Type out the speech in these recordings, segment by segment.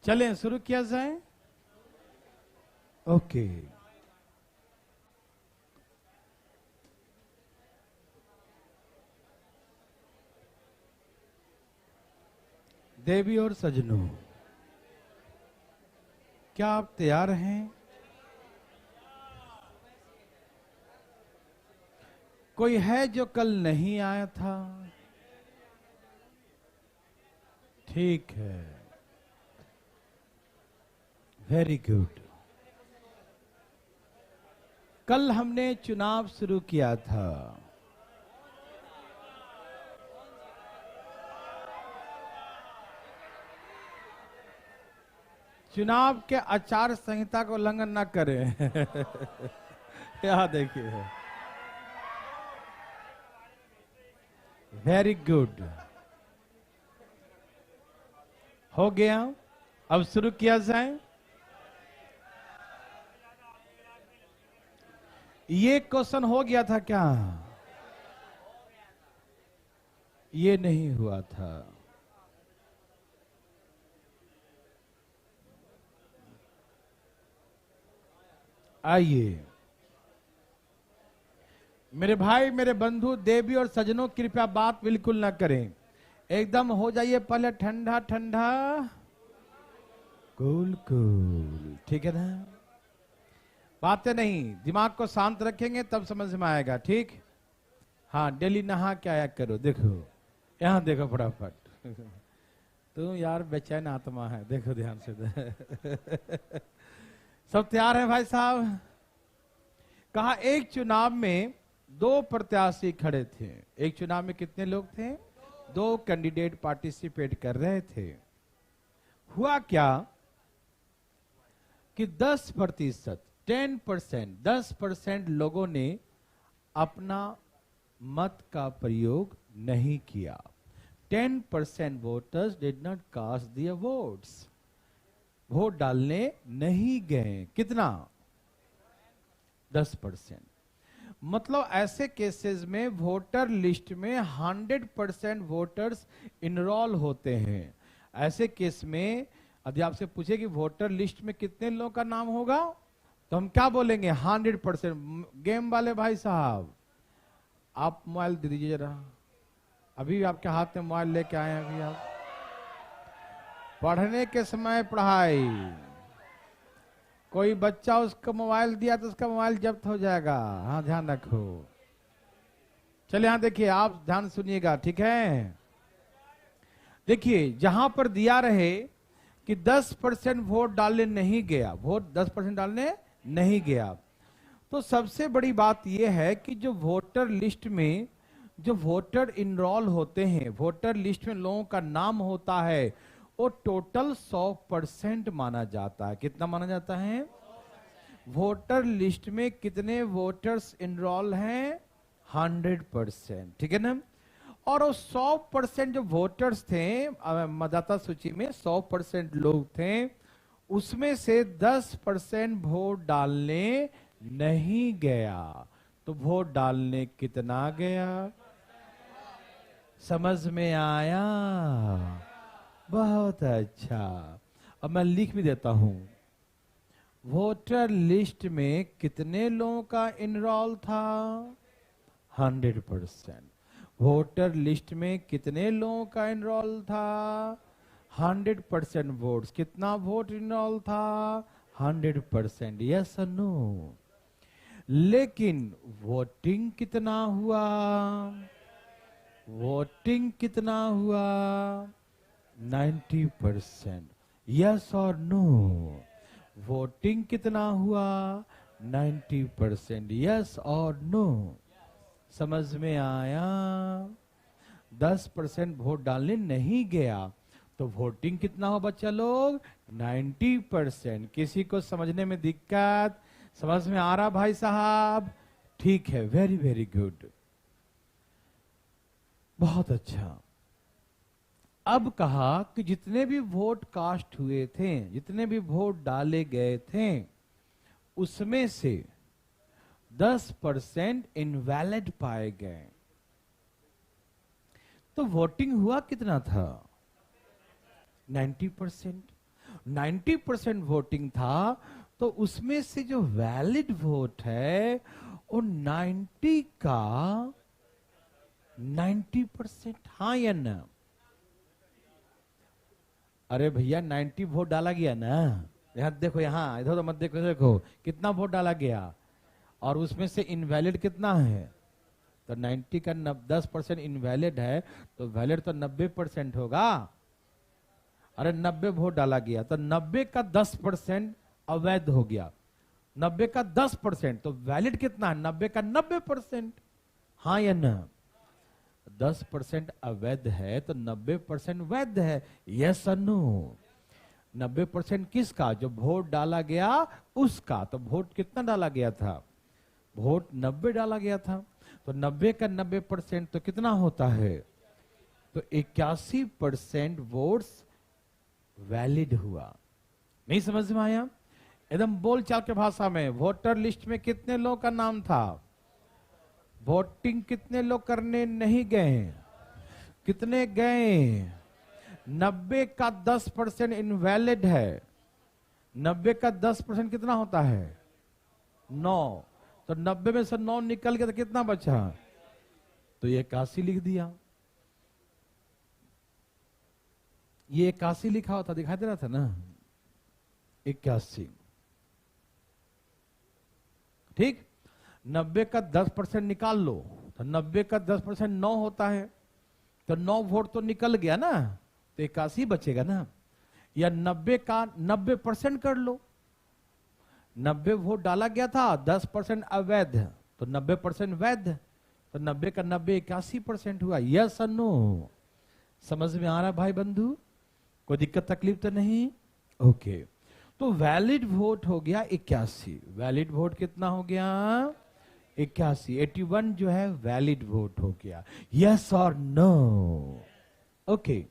चलें शुरू किया जाए। ओके। देवी और सजनों, क्या आप तैयार हैं? कोई है जो कल नहीं आया था? ठीक है, वेरी गुड। कल हमने चुनाव शुरू किया था। चुनाव के आचार संहिता को उल्लंघन न करें। यहां देखिए, वेरी गुड। हो गया, अब शुरू किया जाए। ये क्वेश्चन हो गया था क्या? ये नहीं हुआ था। आइए मेरे भाई, मेरे बंधु, देवी और सजनों, कृपया बात बिल्कुल ना करें। एकदम हो जाइए पहले ठंडा ठंडा, कूल कूल, ठीक है ना? बातें नहीं, दिमाग को शांत रखेंगे तब समझ में आएगा, ठीक? हाँ, डेली नहा के आया करो। देखो यहां देखो फटाफट। तुम यार बेचैन आत्मा है, देखो ध्यान से। सब तैयार है भाई साहब? कहा एक चुनाव में दो प्रत्याशी खड़े थे। एक चुनाव में कितने लोग थे? दो कैंडिडेट पार्टिसिपेट कर रहे थे। हुआ क्या कि 10%, 10% लोगों ने अपना मत का प्रयोग नहीं किया। 10% voters did not cast their votes. Vote डालने नहीं गए। कितना? 10%। मतलब ऐसे केसेस में वोटर लिस्ट में 100% वोटर्स इनरोल होते हैं। ऐसे केस में यदि आपसे पूछे कि वोटर लिस्ट में कितने लोगों का नाम होगा, तो हम क्या बोलेंगे? 100%। गेम वाले भाई साहब, आप मोबाइल दे दीजिए जरा। अभी आपके हाथ में मोबाइल लेके आए हैं। अभी आप पढ़ने के समय पढ़ाई, कोई बच्चा उसको मोबाइल दिया तो उसका मोबाइल जब्त हो जाएगा। हाँ, ध्यान रखो। चलिए यहां देखिए, आप ध्यान सुनिएगा, ठीक है? देखिए जहां पर दिया रहे कि 10% वोट डालने नहीं गया, वोट 10% डालने नहीं गया, तो सबसे बड़ी बात यह है कि जो वोटर लिस्ट में जो वोटर इनरोल होते हैं, वोटर लिस्ट में लोगों का नाम होता है, वो टोटल 100% माना जाता है। कितना माना जाता है? वोटर लिस्ट में कितने वोटर्स इनरोल हैं? 100%, ठीक है ना? और वो 100% जो वोटर्स थे मतदाता सूची में, 100% लोग थे, उसमें से 10% वोट डालने नहीं गया। तो वोट डालने कितना गया? समझ में आया? बहुत अच्छा। अब मैं लिख भी देता हूं। वोटर लिस्ट में कितने लोगों का इनरोल था? 100%। वोटर लिस्ट में कितने लोगों का इनरोल था? 100% वोट्स। कितना वोट इनरोल था? 100%। यस और नो? लेकिन वोटिंग कितना हुआ? वोटिंग कितना हुआ? 90%। यस और नो? वोटिंग कितना हुआ? 90%। यस और नो? समझ में आया? 10% वोट डालने नहीं गया, तो वोटिंग कितना हो बच्चा लोग? 90%। किसी को समझने में दिक्कत? समझ में आ रहा भाई साहब? ठीक है, वेरी वेरी गुड, बहुत अच्छा। अब कहा कि जितने भी वोट कास्ट हुए थे, जितने भी वोट डाले गए थे, उसमें से 10% इनवैलिड पाए गए। तो वोटिंग हुआ कितना था? 90%। 90% वोटिंग था, तो उसमें से जो वैलिड वोट है वो 90 का 90%, हाँ या ना? अरे भैया 90 वोट डाला गया ना, यहां देखो, यहां इधर तो मत देखो, देखो कितना वोट डाला गया, और उसमें से इनवैलिड कितना है? तो 90 का 10% इनवैलिड है, तो वैलिड तो 90% होगा। अरे 90 वोट डाला गया, तो 90 का 10% अवैध हो गया। 90 का 10%, तो वैलिड कितना है? 90 का 90%, हाँ या ना? 10% अवैध है तो 90% वैध है, यस और नो? 90% किसका? जो वोट डाला गया उसका। तो वोट कितना डाला गया था? वोट 90 डाला गया था, तो 90 का 90% तो कितना होता है? तो 81% वोट्स वैलिड हुआ। नहीं समझ में आया? एकदम बोलचाल के भाषा में, वोटर लिस्ट में कितने लोगों का नाम था? वोटिंग कितने लोग करने नहीं गए? कितने गए? 90 का 10% इनवैलिड है। 90 का 10% कितना होता है? 9। तो 90 में से 9 निकल गया तो कितना बचा? तो ये 81 लिख दिया। ये 81 लिखा होता, दिखाई दे रहा था ना? 81, ठीक। 90 का 10% निकाल लो, तो 90 का 10% 9 होता है, तो 9 वोट तो निकल गया ना, तो 81 बचेगा ना। या 90 का 90% कर लो, 90 वोट डाला गया था, 10% अवैध, तो 90% वैध, तो 90 का 90 81% हुआ, यस और नो? समझ में आ रहा भाई बंधु? कोई दिक्कत तकलीफ तो नहीं? ओके। तो वैलिड वोट हो गया 81। वैलिड वोट कितना हो गया? 81। 81 जो है वैलिड वोट हो गया, यस और no? Okay.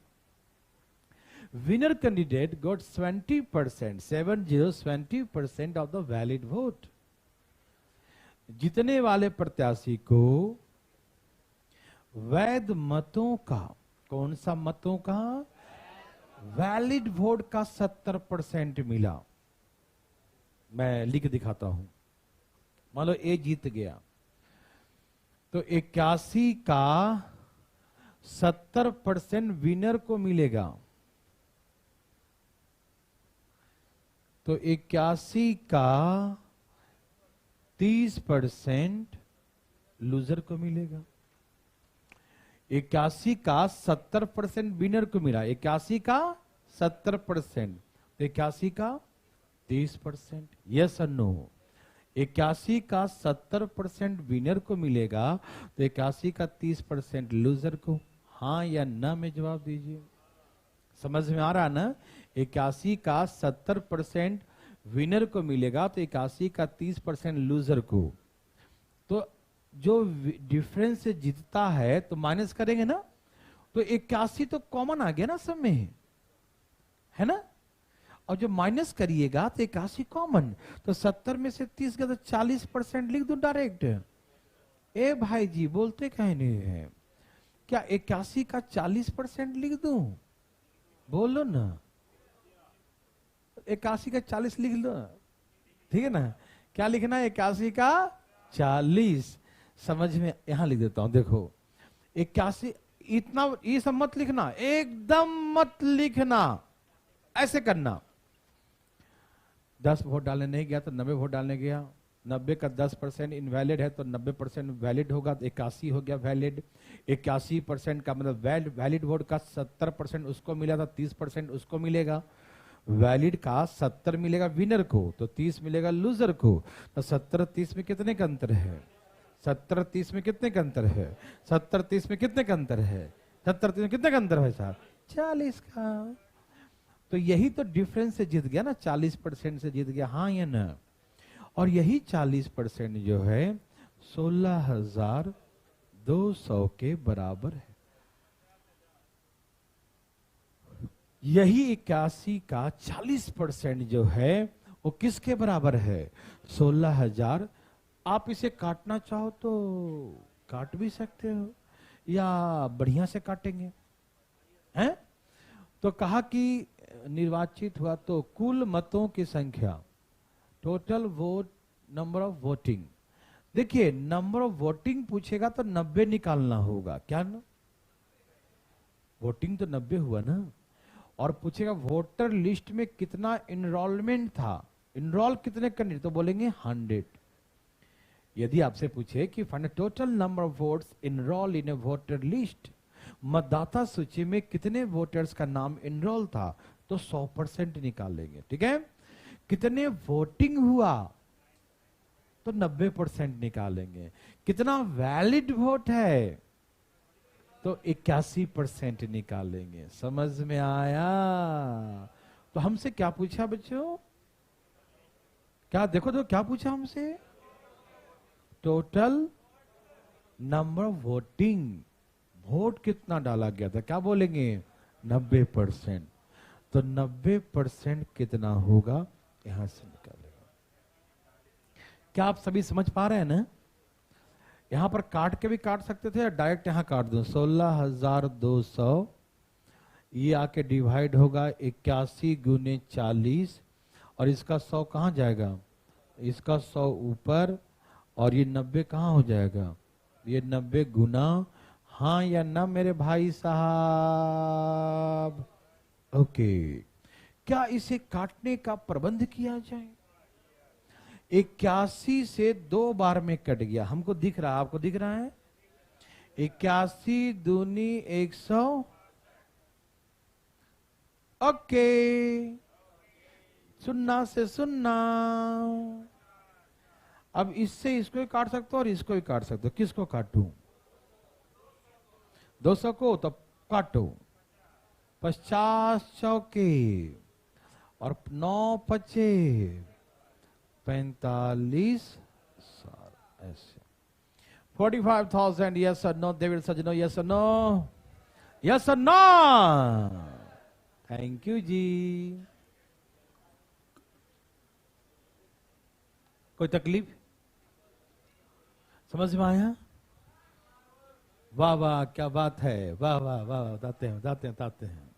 Winner candidate got 20%, 20% of the valid vote. जीतने वाले प्रत्याशी को वैध मतों का, कौन सा मतों का? वैलिड वोट का 70% मिला। मैं लिख दिखाता हूं। मान लो ए जीत गया, तो 81 का 70% विनर को मिलेगा, तो 81 का 30% लूजर को मिलेगा। 81 का 70% विनर को मिला, 81 का 70%, तो 81 का 30%, यस और नो? 81 का 70% विनर को मिलेगा, तो 81 का 30% लूजर को, हाँ या ना में जवाब दीजिए। समझ में आ रहा ना? 81 का 70% विनर को मिलेगा, तो 81 का 30% लूजर को। तो जो डिफरेंस से जीतता है तो माइनस करेंगे ना, तो 81 तो कॉमन आ गया ना सब में, है ना? और जो माइनस करिएगा तो 81 कॉमन, तो 70 में से 30 गया तो 40% लिख दो डायरेक्ट। ए भाई जी बोलते कहीं नहीं है क्या? 81 का 40% लिख दूं? बोलो ना। 81 का 40 लिख लो, ठीक है ना? क्या लिखना है? 81 का 40। समझ में? यहां लिख देता हूं, देखो 81, इतना ये सब मत लिखना, एकदम मत लिखना, ऐसे करना। 10 वोट डालने नहीं गया तो 90 वोट डालने गया, 90 का 10% इनवैलिड है तो 90% वैलिड होगा, तो 81 हो गया वैलिड। 81% का मतलब वैलिड वोट का 70% उसको मिला था, 30% उसको मिलेगा। वैलिड का 70 मिलेगा विनर को, तो 30 मिलेगा लूजर को। तो 70-30 में कितने का अंतर है? 70-30 में कितने का अंतर है? 70-30 में कितने का अंतर है? 70-30 में कितने का अंतर है साहब? 40 का। तो यही तो डिफरेंस से जीत गया ना, 40% से जीत गया, हाँ या ना? और यही 40% जो है 16,200 के बराबर है। यही 81 का 40% जो है वो किसके बराबर है? 16,000। आप इसे काटना चाहो तो काट भी सकते हो, या बढ़िया से काटेंगे हैं, तो कहा कि निर्वाचित हुआ तो कुल मतों की संख्या, total vote, number of voting. देखिए नंबर ऑफ वोटिंग पूछेगा तो 90 निकालना होगा, क्या ना? वोटिंग तो 90 हुआ ना। और पूछेगा वोटर लिस्ट में कितना इनरोलमेंट था, इनरोल कितने करने, तो बोलेंगे 100। यदि आपसे पूछे कि find total number of votes enrol in a voter list, मतदाता सूची में कितने वोटर्स का नाम इनरोल था, तो 100% निकालेंगे, ठीक है। कितने वोटिंग हुआ, तो 90% निकालेंगे। कितना वैलिड वोट है, तो 81% निकालेंगे। समझ में आया? तो हमसे क्या पूछा बच्चों, क्या देखो तो क्या पूछा हमसे, total number of voting, vote कितना डाला गया था, क्या बोलेंगे 90%। तो 90% कितना होगा, यहां से निकालेगा। क्या आप सभी समझ पा रहे हैं ना? यहां पर काट के भी काट सकते थे, डायरेक्ट यहां काट दो, 16,200, ये आके डिवाइड होगा 81 गुने 40, और इसका 100 कहां जाएगा, इसका 100 ऊपर, और ये 90 कहां हो जाएगा, ये 90 गुना, हाँ या ना मेरे भाई साहब? ओके। क्या इसे काटने का प्रबंध किया जाए? 81 से 2 बार में कट गया, हमको दिख रहा, आपको दिख रहा है? 81 दूनी 100, ओके, सुन्ना से सुन्ना। अब इससे इसको ही काट सकते हो और इसको ही काट सकते हो, किसको काटूं, 200 को, तो काटो, 50 चौके, और 9 पचे 45, ऐसे 45,000। यस और नो देविड सजनो, यस और नो, यस और नो? थैंक यू जी। कोई तकलीफ, समझ में आया? वाह वाह, क्या बात है, वाह वाह वाह, बताते हैं बताते हैं बताते हैं।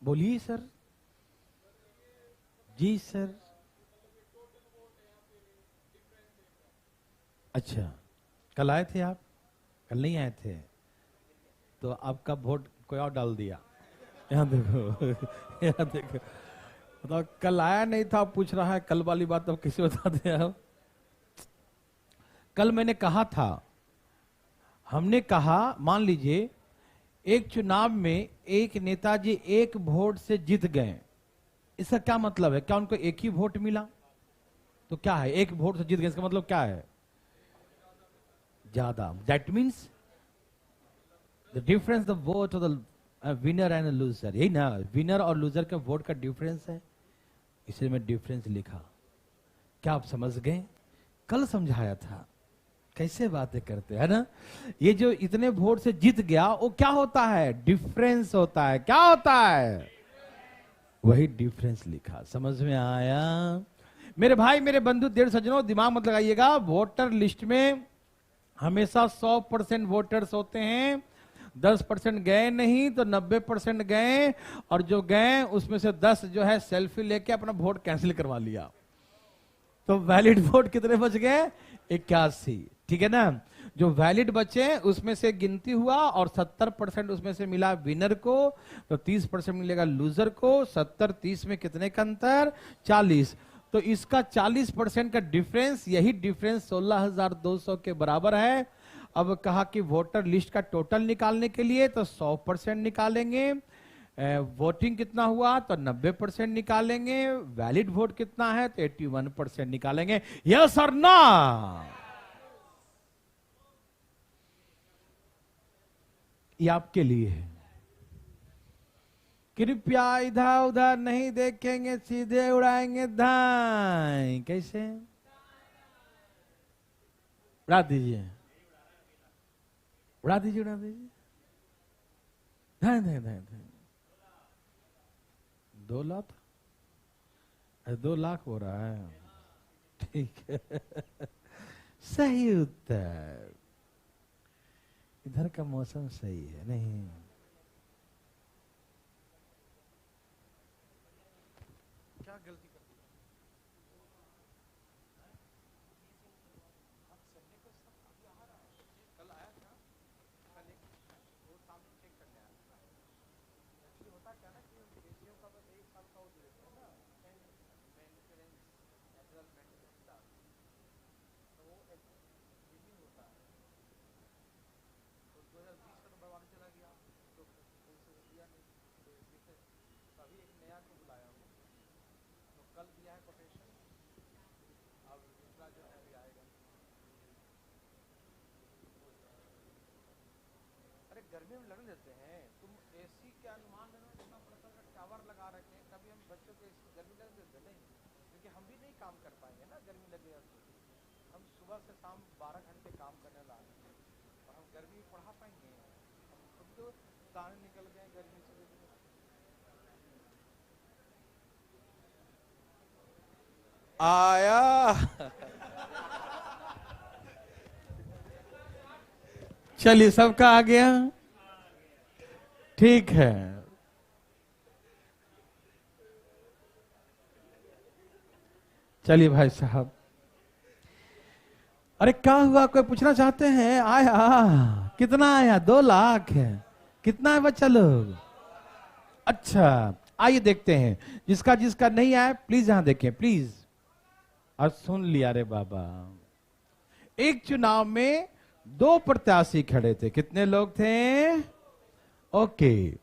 बोलिए सर। जी सर। अच्छा, कल आए थे आप? कल नहीं आए थे, तो आपका वोट कोई और डाल दिया। यहाँ देखो यहाँ देखो, बताओ, कल आया नहीं था, पूछ रहा है कल वाली बात, अब किसे बताते हैं आप? कल मैंने कहा था, हमने कहा मान लीजिए एक चुनाव में एक नेताजी एक वोट से जीत गए, इसका क्या मतलब है, क्या उनको एक ही वोट मिला? तो क्या है, एक वोट से जीत गए, इसका मतलब क्या है, ज्यादा। That means the difference the vote of the winner and loser, यही ना, विनर और लूजर का वोट का डिफरेंस है, इसलिए मैं डिफरेंस लिखा। क्या आप समझ गए? कल समझाया था, कैसे बातें करते हैं ना। ये जो इतने वोट से जीत गया, वो क्या होता है, डिफरेंस होता है। क्या होता है, वही डिफरेंस लिखा। समझ में आया? मेरे भाई मेरे बंधु देर सज्जनों, दिमाग मत लगाइएगा, वोटर लिस्ट में हमेशा 100% वोटर्स होते हैं। 10% गए नहीं तो 90% गए, और जो गए उसमें से 10 जो है सेल्फी लेके अपना वोट कैंसिल करवा लिया, तो वैलिड वोट कितने बच गए, 81। ठीक है ना? जो वैलिड बचे उसमें से गिनती हुआ, और 70% उसमें से मिला विनर को, तो 30% मिलेगा लूजर को। 70-30 में कितने का अंतर, 40। तो इसका 40% का डिफरेंस, यही डिफरेंस 16,200 के बराबर है। अब कहा कि वोटर लिस्ट का टोटल निकालने के लिए तो 100% निकालेंगे, वोटिंग कितना हुआ तो 90% निकालेंगे, वैलिड वोट कितना है तो 81% निकालेंगे। यस और ना? ये आपके लिए है। कृपया इधर उधर नहीं देखेंगे, सीधे उड़ाएंगे धाई। कैसे उड़ा दीजिए, उड़ा दीजिए, उड़ा दीजिए, धाई धाई धाई धाई। 2 लाख, 2 लाख हो रहा है। ठीक है सही उत्तर। इधर का मौसम सही है नहीं? गलती कर दी? कल आया था, कल एक वो सामने चेक करने आया था। एक्चुअली होता क्या ना कि एशियो का बस 1 साल का वो देते हैं ना, मेंटेनेंस, नेचुरल मेंटेनेंस का, तो वो रिन्यू होता है। तो 2020 का तो बर्बाद चला गया, तो उनसे दिया नहीं, तो इसलिए अभी एक नया को बुलाया हूँ, तो कल दिया है कोटेशन, अब दूसरा जो है अभी आएगा। अरे गर्मी में लड़ लेते हैं, तुम एसी के अनुमान में इतना बड़ा सा टावर लगा रखे हैं, कभी हम बच्चों को एसी गर्मी लग देते नहीं, क्योंकि हम भी नहीं काम कर पाएंगे ना गर्मी लगेगा तो। हम सुबह से शाम 12 घंटे काम करने वाले हैं और हम गर्मी में पढ़ा पाएंगे? हम खुद तो दाने निकल गए गर्मी से। आया चलिए, सबका आ गया, ठीक है। चलिए भाई साहब, अरे क्या हुआ, कोई पूछना चाहते हैं? आया, कितना आया? 2 लाख है। कितना है बच्चा लोग? अच्छा, आइए देखते हैं, जिसका जिसका नहीं आया प्लीज यहां देखें प्लीज। और सुन लिया रे बाबा, एक चुनाव में 2 प्रत्याशी खड़े थे। कितने लोग थे? ओके,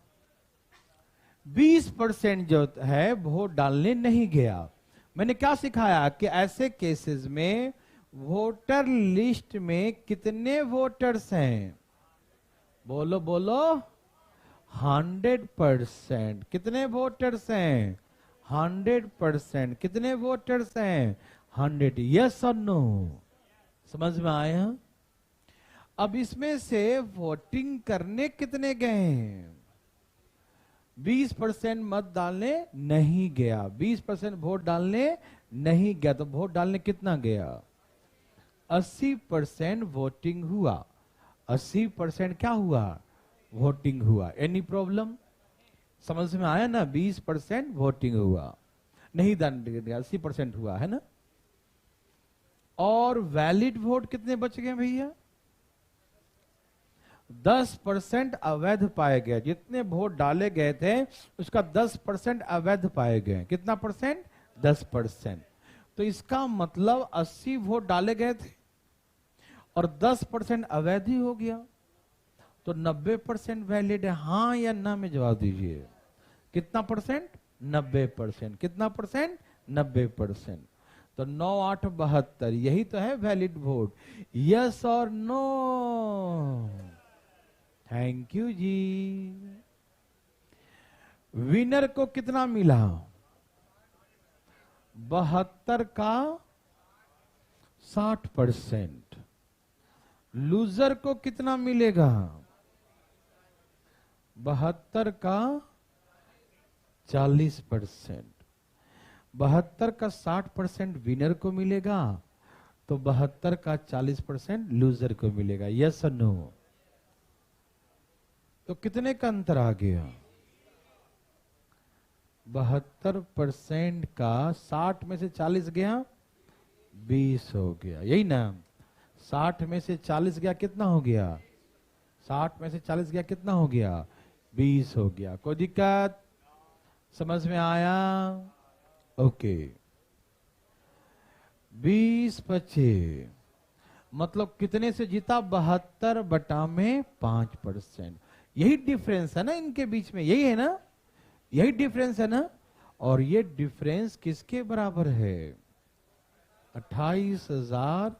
20% जो है वोट डालने नहीं गया। मैंने क्या सिखाया कि ऐसे केसेस में वोटर लिस्ट में कितने वोटर्स हैं? बोलो बोलो। 100%। कितने वोटर्स हैं? 100%। कितने वोटर्स हैं? 100। यस और नो? समझ में आया? अब इसमें से वोटिंग करने कितने गए? 20% मत डालने नहीं गया। 20% वोट डालने नहीं गया, तो वोट डालने कितना गया? 80% वोटिंग हुआ। 80% क्या हुआ? वोटिंग हुआ। Any problem? समझ में आया ना? 20% वोटिंग हुआ, नहीं डालने गया, 80% हुआ है ना। और वैलिड वोट कितने बच गए भैया? 10% अवैध पाए गए। जितने वोट डाले गए थे उसका 10% अवैध पाए गए। कितना परसेंट? 10%। तो इसका मतलब 80 वोट डाले गए थे और 10% अवैध ही हो गया, तो 90% वैलिड है। हाँ या ना में जवाब दीजिए। कितना परसेंट? 90%। कितना परसेंट? 90%। तो 9 8 72, यही तो है वैलिड वोट। यस और नो? थैंक यू जी। विनर को कितना मिला? 72 का 60%। लूजर को कितना मिलेगा? 72 का 40%। 72 का 60% विनर को मिलेगा, तो 72 का 40% लूजर को मिलेगा। यस और नो? तो कितने का अंतर आ गया? 72% का 60 में से 40 गया, 20 हो गया। यही ना? 60 में से 40 गया, कितना हो गया? 60 में से 40 गया, कितना हो गया? 20 हो गया। कोई दिक्कत? समझ में आया? ओके। 20-25 मतलब कितने से जीता? 72/5%। यही डिफरेंस है ना इनके बीच में, यही है ना? यही डिफरेंस है ना? और ये डिफरेंस किसके बराबर है? 28,000।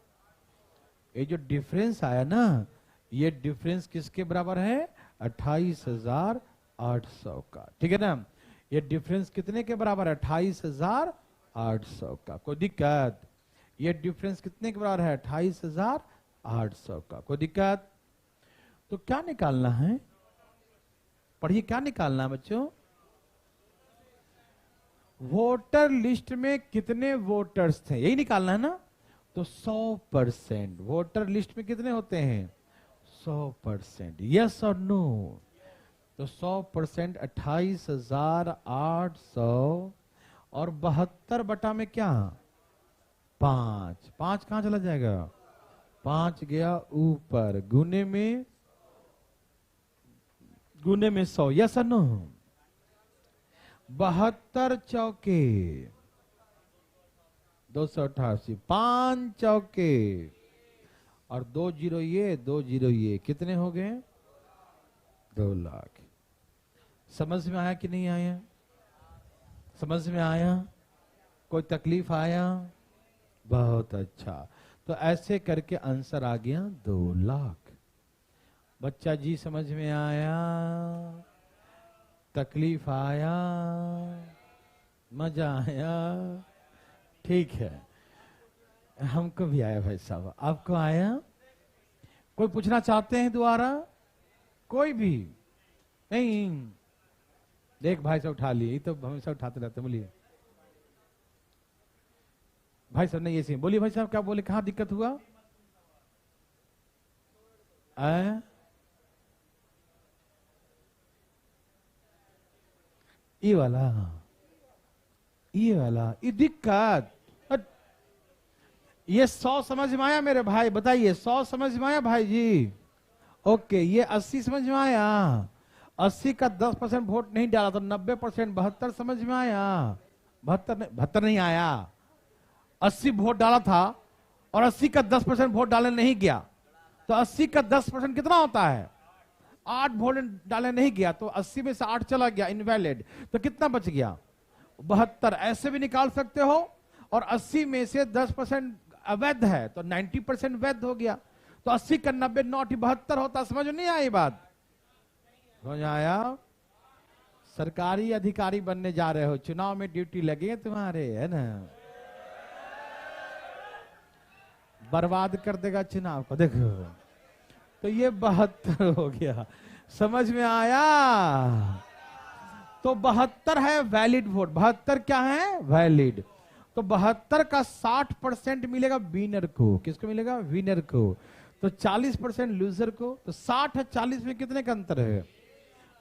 ये जो डिफरेंस आया ना, ये डिफरेंस किसके बराबर है? 28,800 का। ठीक है ना? ये डिफरेंस कितने के बराबर है? 28,800 का। कोई दिक्कत? ये डिफरेंस कितने के बराबर है? 28,800 का। कोई दिक्कत? तो क्या निकालना है? पढ़िए, क्या निकालना है बच्चों? वोटर लिस्ट में कितने वोटर्स थे, यही निकालना है ना। तो 100%। वोटर लिस्ट में कितने होते हैं? 100%। यस और नो? तो 100% 28,800 और 72 बटा में क्या 5, 5 कहां चला जाएगा, 5 गया ऊपर, गुने में 100, यस और नो। 72 चौके 288, 5 चौके और 2 जीरो ये 2 जीरो ये, कितने हो गए 2 लाख। समझ में आया कि नहीं आया, समझ में आया, कोई तकलीफ आया, बहुत अच्छा। तो ऐसे करके आंसर आ गया 2 लाख। बच्चा जी समझ में आया, तकलीफ आया, मजा आया, ठीक है। हमको भी आया भाई साहब, आपको आया, कोई पूछना चाहते हैं दोबारा, कोई भी नहीं, देख भाई साहब उठा लिए, तो हमेशा उठाते रहते, बोलिए भाई साहब, नहीं ऐसे बोलिए भाई साहब, क्या बोले, कहां दिक्कत हुआ, ये वाला, ये दिक्कत, ये 100 समझ में आया मेरे भाई, बताइए 100 समझ में आया भाई जी, ओके। ये 80 समझ में आया, 80 का 10% वोट नहीं डाला तो 90%, 72 समझ में आया, 72 नहीं आया, 80 वोट डाला था और 80 का 10% वोट डाले नहीं गया, तो 80 का 10% कितना होता है, 8 वोट डाले नहीं गया, तो 80 में से 8 चला गया, इनवैलिड, तो कितना बच गया 72। ऐसे भी निकाल सकते हो, और 80 में से 10% अवैध है तो 90% वैध हो गया, तो 80 का 90 नॉट 72 होता। समझ नहीं आई बात, समझ आया। सरकारी अधिकारी बनने जा रहे हो, चुनाव में ड्यूटी लगे तुम्हारे, है ना, बर्बाद कर देगा चुनाव को, देखो। तो ये 72 हो गया, समझ में आया। तो 72 है वैलिड वोट, 72 क्या है वैलिड, तो 72 का 60% मिलेगा विनर को, किसको मिलेगा, विनर को, तो 40% लूजर को, तो 60 है 40 में कितने का अंतर है,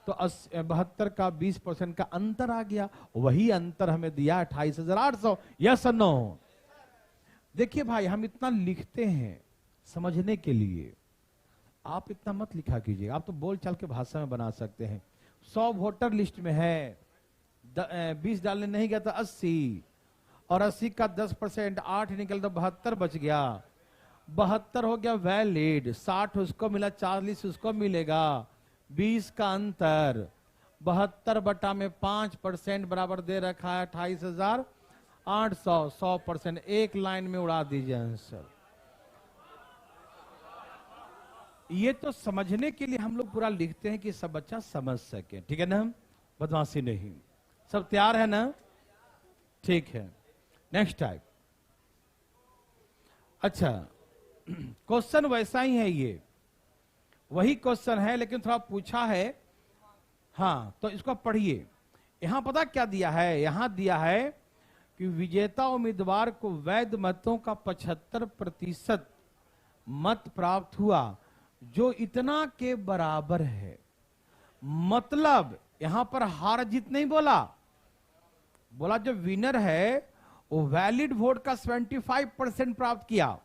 तो 72 का 20% का अंतर आ गया, वही अंतर हमें दिया 28,800, यस और नो। देखिए भाई, हम इतना लिखते हैं समझने के लिए, आप इतना मत लिखा कीजिए, आप तो बोल चाल के भाषा में बना सकते हैं। 100 वोटर लिस्ट में है, 20 डालने नहीं गया तो 80, और 80 का 10%, 8 निकल तो 72 बच गया, 72 हो गया वैलिड, 60 उसको मिला, 40 उसको मिलेगा, 20 का अंतर, 72 बटा में 5% बराबर दे रखा है 28,800, 100%, एक लाइन में उड़ा दीजिए आंसर। ये तो समझने के लिए हम लोग पूरा लिखते हैं कि सब बच्चा समझ सके, ठीक है ना, बदमाशी नहीं, सब तैयार है ना, ठीक है। नेक्स्ट टाइप, अच्छा क्वेश्चन वैसा ही है, ये वही क्वेश्चन है लेकिन थोड़ा पूछा है, हाँ तो इसको पढ़िए। यहां पता क्या दिया है, यहां दिया है कि विजेता उम्मीदवार को वैध मतों का 75% मत प्राप्त हुआ जो इतना के बराबर है। मतलब यहां पर हार जीत नहीं बोला, बोला जो विनर है वो वैलिड वोट का 75% प्राप्त किया,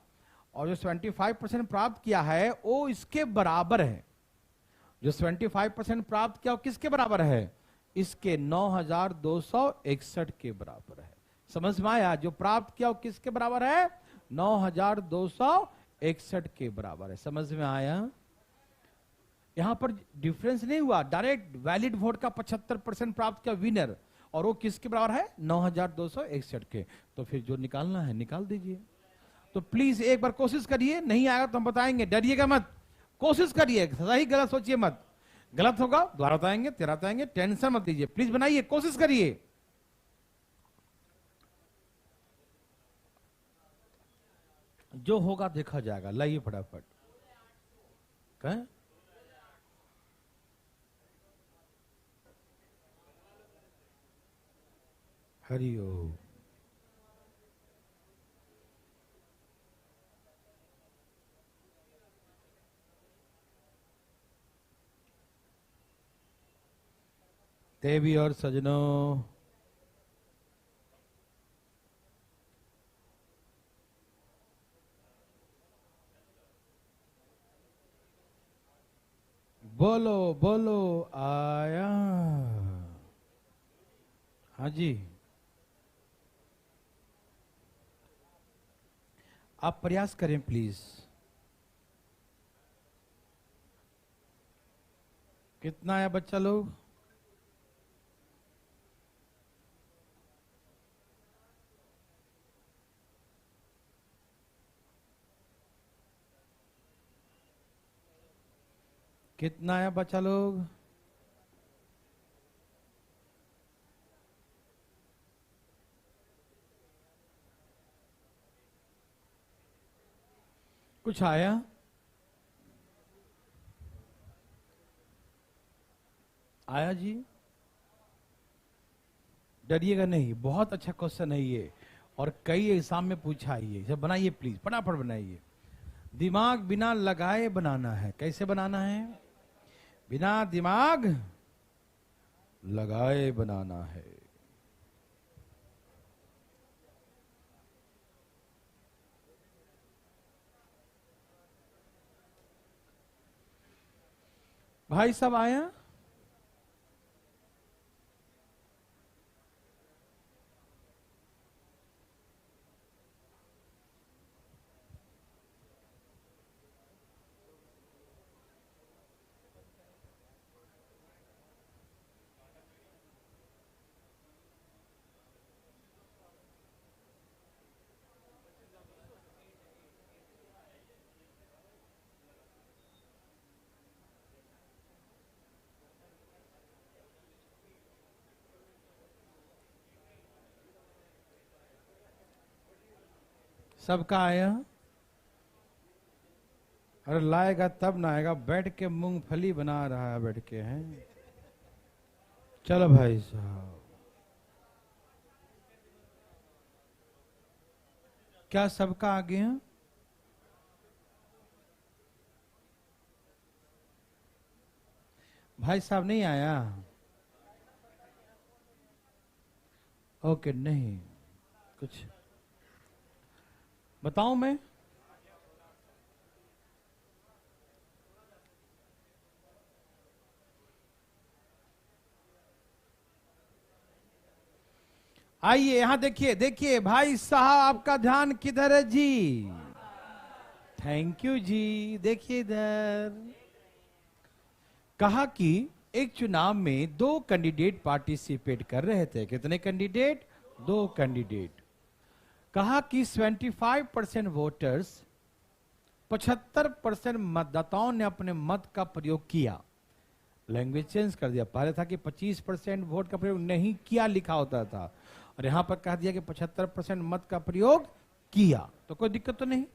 और जो 75% प्राप्त किया है वो इसके बराबर है, जो 75% प्राप्त किया वो किसके बराबर है, इसके 9,261 के बराबर है। समझ में आया, जो प्राप्त किया वो किसके बराबर है, 9,261 के बराबर है। समझ में आया, यहां पर डिफरेंस नहीं हुआ, डायरेक्ट वैलिड वोट का 75% प्राप्त किया विनर, और वो किसके बराबर है, 9,261 के। तो फिर जो निकालना है निकाल दीजिए। तो प्लीज एक बार कोशिश करिए, नहीं आएगा तो हम बताएंगे, डरिएगा मत, कोशिश करिए, सही गलत सोचिए मत, गलत होगा दोबारा बताएंगे, तेरा बताएंगे, टेंशन मत लीजिए, प्लीज बनाइए, कोशिश करिए। जो होगा देखा जाएगा, लाइए फटाफट। कहें हरिओम। देवी और सजनों, बोलो बोलो आया। हाँ जी, आप प्रयास करें प्लीज। कितना आया बच्चा लोग? कितना आया बच्चा लोग? कुछ आया? आया जी? डरिएगा नहीं, बहुत अच्छा क्वेश्चन है ये, और कई एग्जाम में पूछा है ये। जब बनाइए प्लीज, फटाफट बनाइए। दिमाग बिना लगाए बनाना है। कैसे बनाना है? बिना दिमाग लगाए बनाना है। भाई सब आया? सबका आया? अरे लाएगा तब ना आएगा, बैठ के मूंगफली बना रहा है बैठ के। हैं चलो भाई साहब, क्या सबका आ गया? भाई साहब नहीं आया? ओके, नहीं कुछ बताऊं मैं? आइए यहां देखिए, देखिए भाई साहब आपका ध्यान किधर है जी? थैंक यू जी। देखिए इधर, कहा कि एक चुनाव में दो कैंडिडेट पार्टिसिपेट कर रहे थे। कितने कैंडिडेट? दो कैंडिडेट। कहा कि 75% वोटर्स, 75% मतदाताओं ने अपने मत का प्रयोग किया। लैंग्वेज चेंज कर दिया, पहले था कि 25% वोट का प्रयोग नहीं किया लिखा होता था, और यहां पर कह दिया कि 75% मत का प्रयोग किया। तो कोई दिक्कत तो नहीं?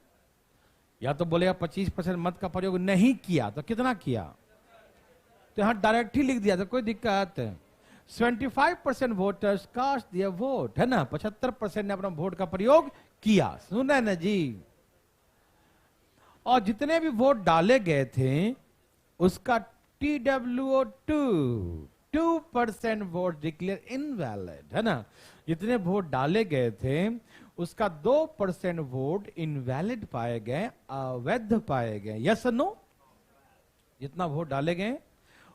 या तो बोलेगा 25% मत का प्रयोग नहीं किया, तो कितना किया? तो यहां डायरेक्ट ही लिख दिया, तो कोई दिक्कत? 75% वोटर्स कास्ट दिया वोट, है ना? 75% ने अपना वोट का प्रयोग किया। सुना ना जी? और जितने भी वोट डाले गए थे उसका TWO2 2% वोट डिक्लेयर इनवैलिड, है ना? जितने वोट डाले गए थे उसका 2% वोट इनवैलिड पाए गए, अवैध पाए गए। यस और नो? जितना वोट डाले गए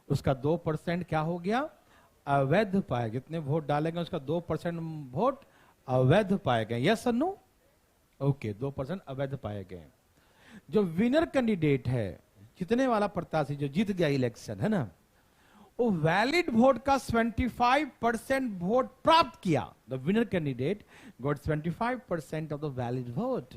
उसका 2% क्या हो गया? अवैध पाए। जितने वोट डाले गए उसका 2% वोट अवैध पाए गए। यस और नो? ओके, 2% अवैध पाए गए। जो विनर कैंडिडेट है, जीतने वाला प्रत्याशी जो जीत गया इलेक्शन, है ना, वो वैलिड वोट का 25% वोट प्राप्त किया। The winner candidate got 25% of the valid vote.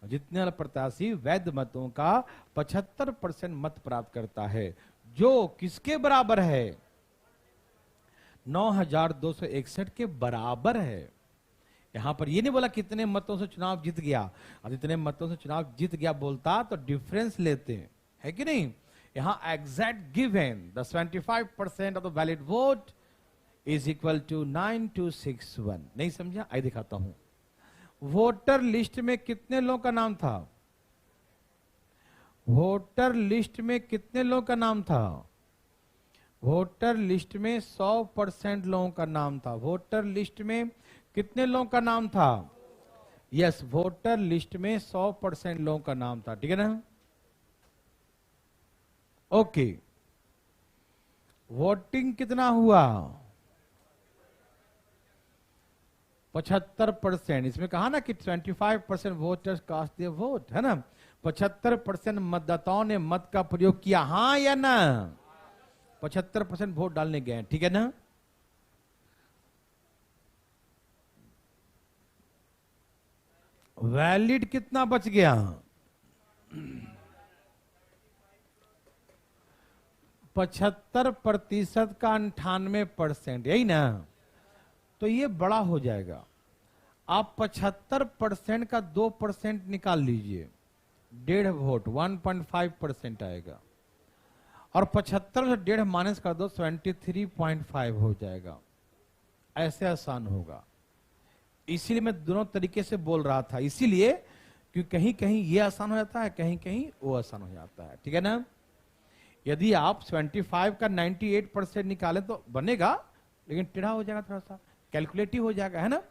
जितने वाला प्रत्याशी वैध मतों का 75% मत प्राप्त करता है, जो किसके बराबर है? 9261 के बराबर है। यहां पर ये नहीं बोला कितने मतों से चुनाव जीत गया, और इतने मतों से चुनाव जीत गया बोलता तो डिफरेंस लेते हैं, है कि नहीं? यहां exact given the 25% of the valid vote is equal to 9261। नहीं समझा? आई दिखाता हूं। वोटर लिस्ट में कितने लोगों का नाम था? वोटर लिस्ट में कितने लोगों का नाम था? वोटर लिस्ट में 100% लोगों का नाम था। वोटर लिस्ट में कितने लोगों का नाम था? यस, वोटर लिस्ट में 100% लोगों का नाम था। ठीक है ना? ओके, वोटिंग कितना हुआ? 75%। इसमें कहा ना कि 25% वोटर्स कास्ट देयर वोट, है ना? 75% मतदाताओं ने मत का प्रयोग किया, हाँ या ना? 75% वोट डालने गए, ठीक है ना? वैलिड कितना बच गया? 75% का 98%, यही ना? तो ये बड़ा हो जाएगा। आप 75% का 2% निकाल लीजिए, 1.5 वोट 1.5% आएगा। और 75 से 1.5 माइनस कर दो, 73.5 हो जाएगा। ऐसे आसान होगा। इसीलिए मैं दोनों तरीके से बोल रहा था, इसीलिए क्योंकि कहीं कहीं ये आसान हो जाता है, कहीं कहीं वो आसान हो जाता है, ठीक है ना? यदि आप 75 का 98% निकालें तो बनेगा, लेकिन टेढ़ा हो जाएगा, थोड़ा सा कैलकुलेटिव हो जाएगा, है ना?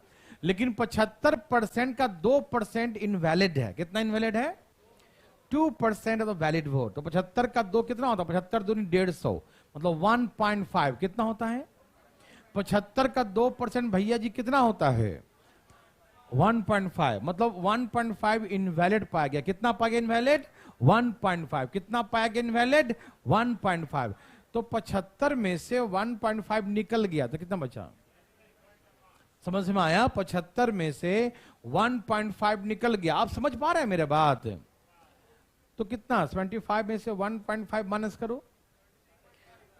लेकिन 75% का 2% इनवैलिड है। कितना इनवैलिड है? 2% है तो वैलिड वोट। तो 75 का 2 कितना होता है? 75 दूनी 150, मतलब 1.5 कितना होता है? 75 का 2% भैया जी कितना होता है? 1.5, मतलब 1.5 इनवैलिड पाया गया। कितना पाया गया इनवैलिड? 1.5। कितना पाया गया इनवैलिड? 1.5। तो 75 में से 1.5 निकल गया तो कितना बचा? समझ में आया? 75 में से 1.5 निकल गया। आप समझ पा रहे हैं मेरे बात? तो कितना? 75 में से 1.5 माइनस करो,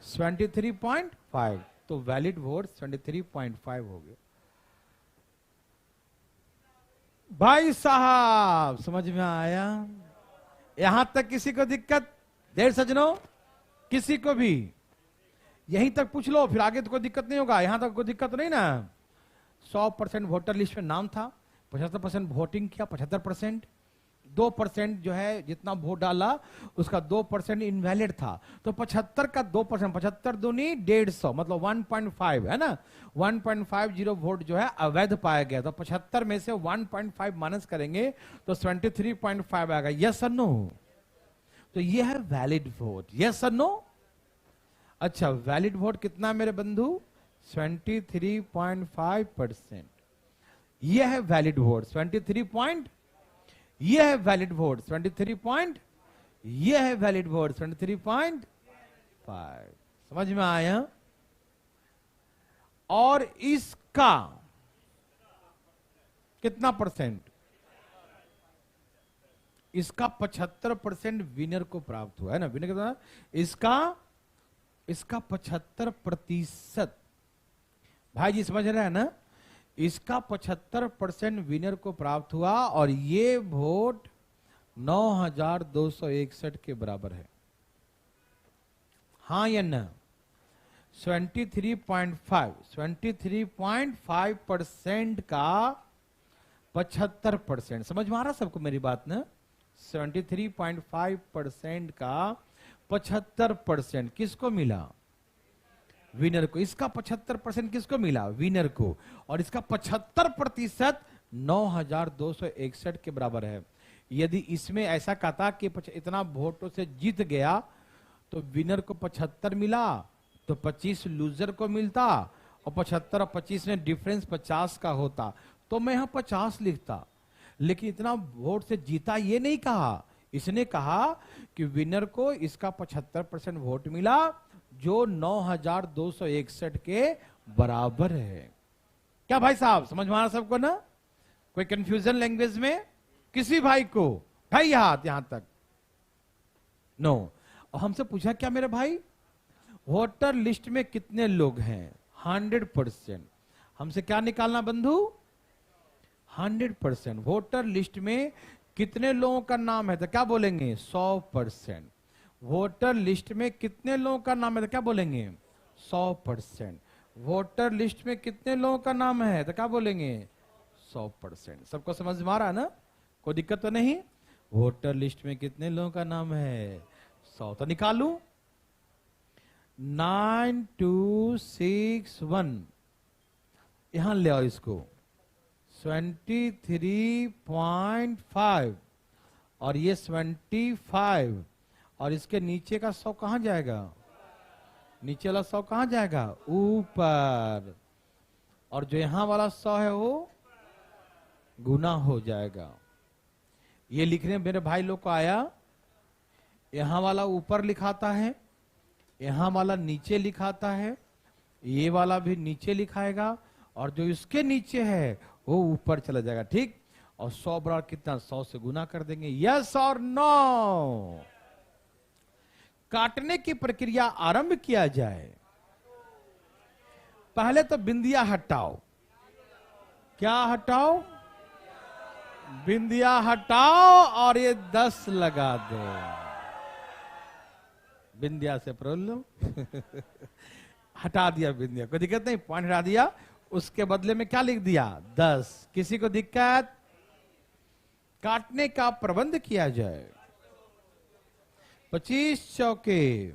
73.5। तो वैलिड वोट 73.5 हो गए। भाई साहब समझ में आया? यहां तक किसी को दिक्कत? देर सजनों, किसी को भी यहीं तक पूछ लो, फिर आगे तो कोई दिक्कत नहीं होगा। यहां तक कोई दिक्कत नहीं ना? 100% वोटर लिस्ट में नाम था, 75% वोटिंग किया, 75%, 2% जो है जितना वोट डाला उसका 2% इनवैलिड था। तो 75 का 2%, 75 दूनी 150, मतलब 1.5, है ना? 1.50 वोट जो है अवैध पाया गया। तो 75 में से 1.5 माइनस करेंगे तो 73.5 आएगा। यस और नो? तो ये है वैलिड वोट। यस और नो? अच्छा, वैलिड वोट कितना मेरे बंधु? 23.5%। यह है वैलिड वोट 23 यह है वैलिड वोट 23 यह है वैलिड वोट 23.5। समझ में आया? और इसका कितना परसेंट? इसका 75% विनर को प्राप्त हुआ, है ना? विनर कितना? इसका 75%। भाई जी समझ रहे हैं ना? इसका 75% विनर को प्राप्त हुआ और ये वोट 9261 के बराबर है। हाँ या ना? 23.5% का 75%। समझ में आ रहा सबको मेरी बात ना? 73.5% का 75% किसको मिला? विनर को। इसका 75% किसको मिला? विनर को। और इसका 75% 9261 के बराबर है। यदि इसमें ऐसा कहता कि इतना वोटों से जीत गया तो विनर को 75 मिला तो 25 लूजर को मिलता, और 75 और 25 में डिफरेंस 50 का होता तो मैं यहां 50 लिखता। लेकिन इतना वोट से जीता ये नहीं कहा, इसने कहा कि विनर को इसका 75% वोट मिला जो 9261 के बराबर है। क्या भाई साहब समझ में आ रहा सबको ना? कोई कंफ्यूजन लैंग्वेज में? किसी भाई को? भाई हाथ यहां तक? नो। और हमसे पूछा क्या मेरे भाई, वोटर लिस्ट में कितने लोग हैं? 100%। हमसे क्या निकालना बंधु? 100%। वोटर लिस्ट में कितने लोगों का नाम है तो क्या बोलेंगे? 100%। वोटर लिस्ट में कितने लोगों का नाम है तो क्या बोलेंगे? 100%। वोटर लिस्ट में कितने लोगों का नाम है तो क्या बोलेंगे? 100%। सबको समझ में आ रहा है ना? कोई दिक्कत तो नहीं? वोटर लिस्ट में कितने लोगों का नाम है? 100। तो निकालू 9261, यहां ले आओ इसको 23.5 और ये 25 और इसके नीचे का 100 कहां जाएगा? नीचे वाला 100 कहां जाएगा? ऊपर। और जो यहां वाला 100 है वो गुना हो जाएगा। ये लिखने मेरे भाई लोग को आया, यहां वाला ऊपर लिखाता है, यहां वाला नीचे लिखाता है, ये वाला भी नीचे लिखाएगा, और जो इसके नीचे है वो ऊपर चला जाएगा। ठीक। और 100 बराबर कितना? 100 से गुना कर देंगे। यस और नो? काटने की प्रक्रिया आरंभ किया जाए। पहले तो बिंदिया हटाओ। क्या हटाओ? बिंदिया हटाओ और ये 10 लगा दो। बिंदिया से प्रॉब्लम हटा दिया बिंदिया, कोई दिक्कत नहीं, पॉइंट हटा दिया, उसके बदले में क्या लिख दिया? 10। किसी को दिक्कत? काटने का प्रबंध किया जाए। 25 चौके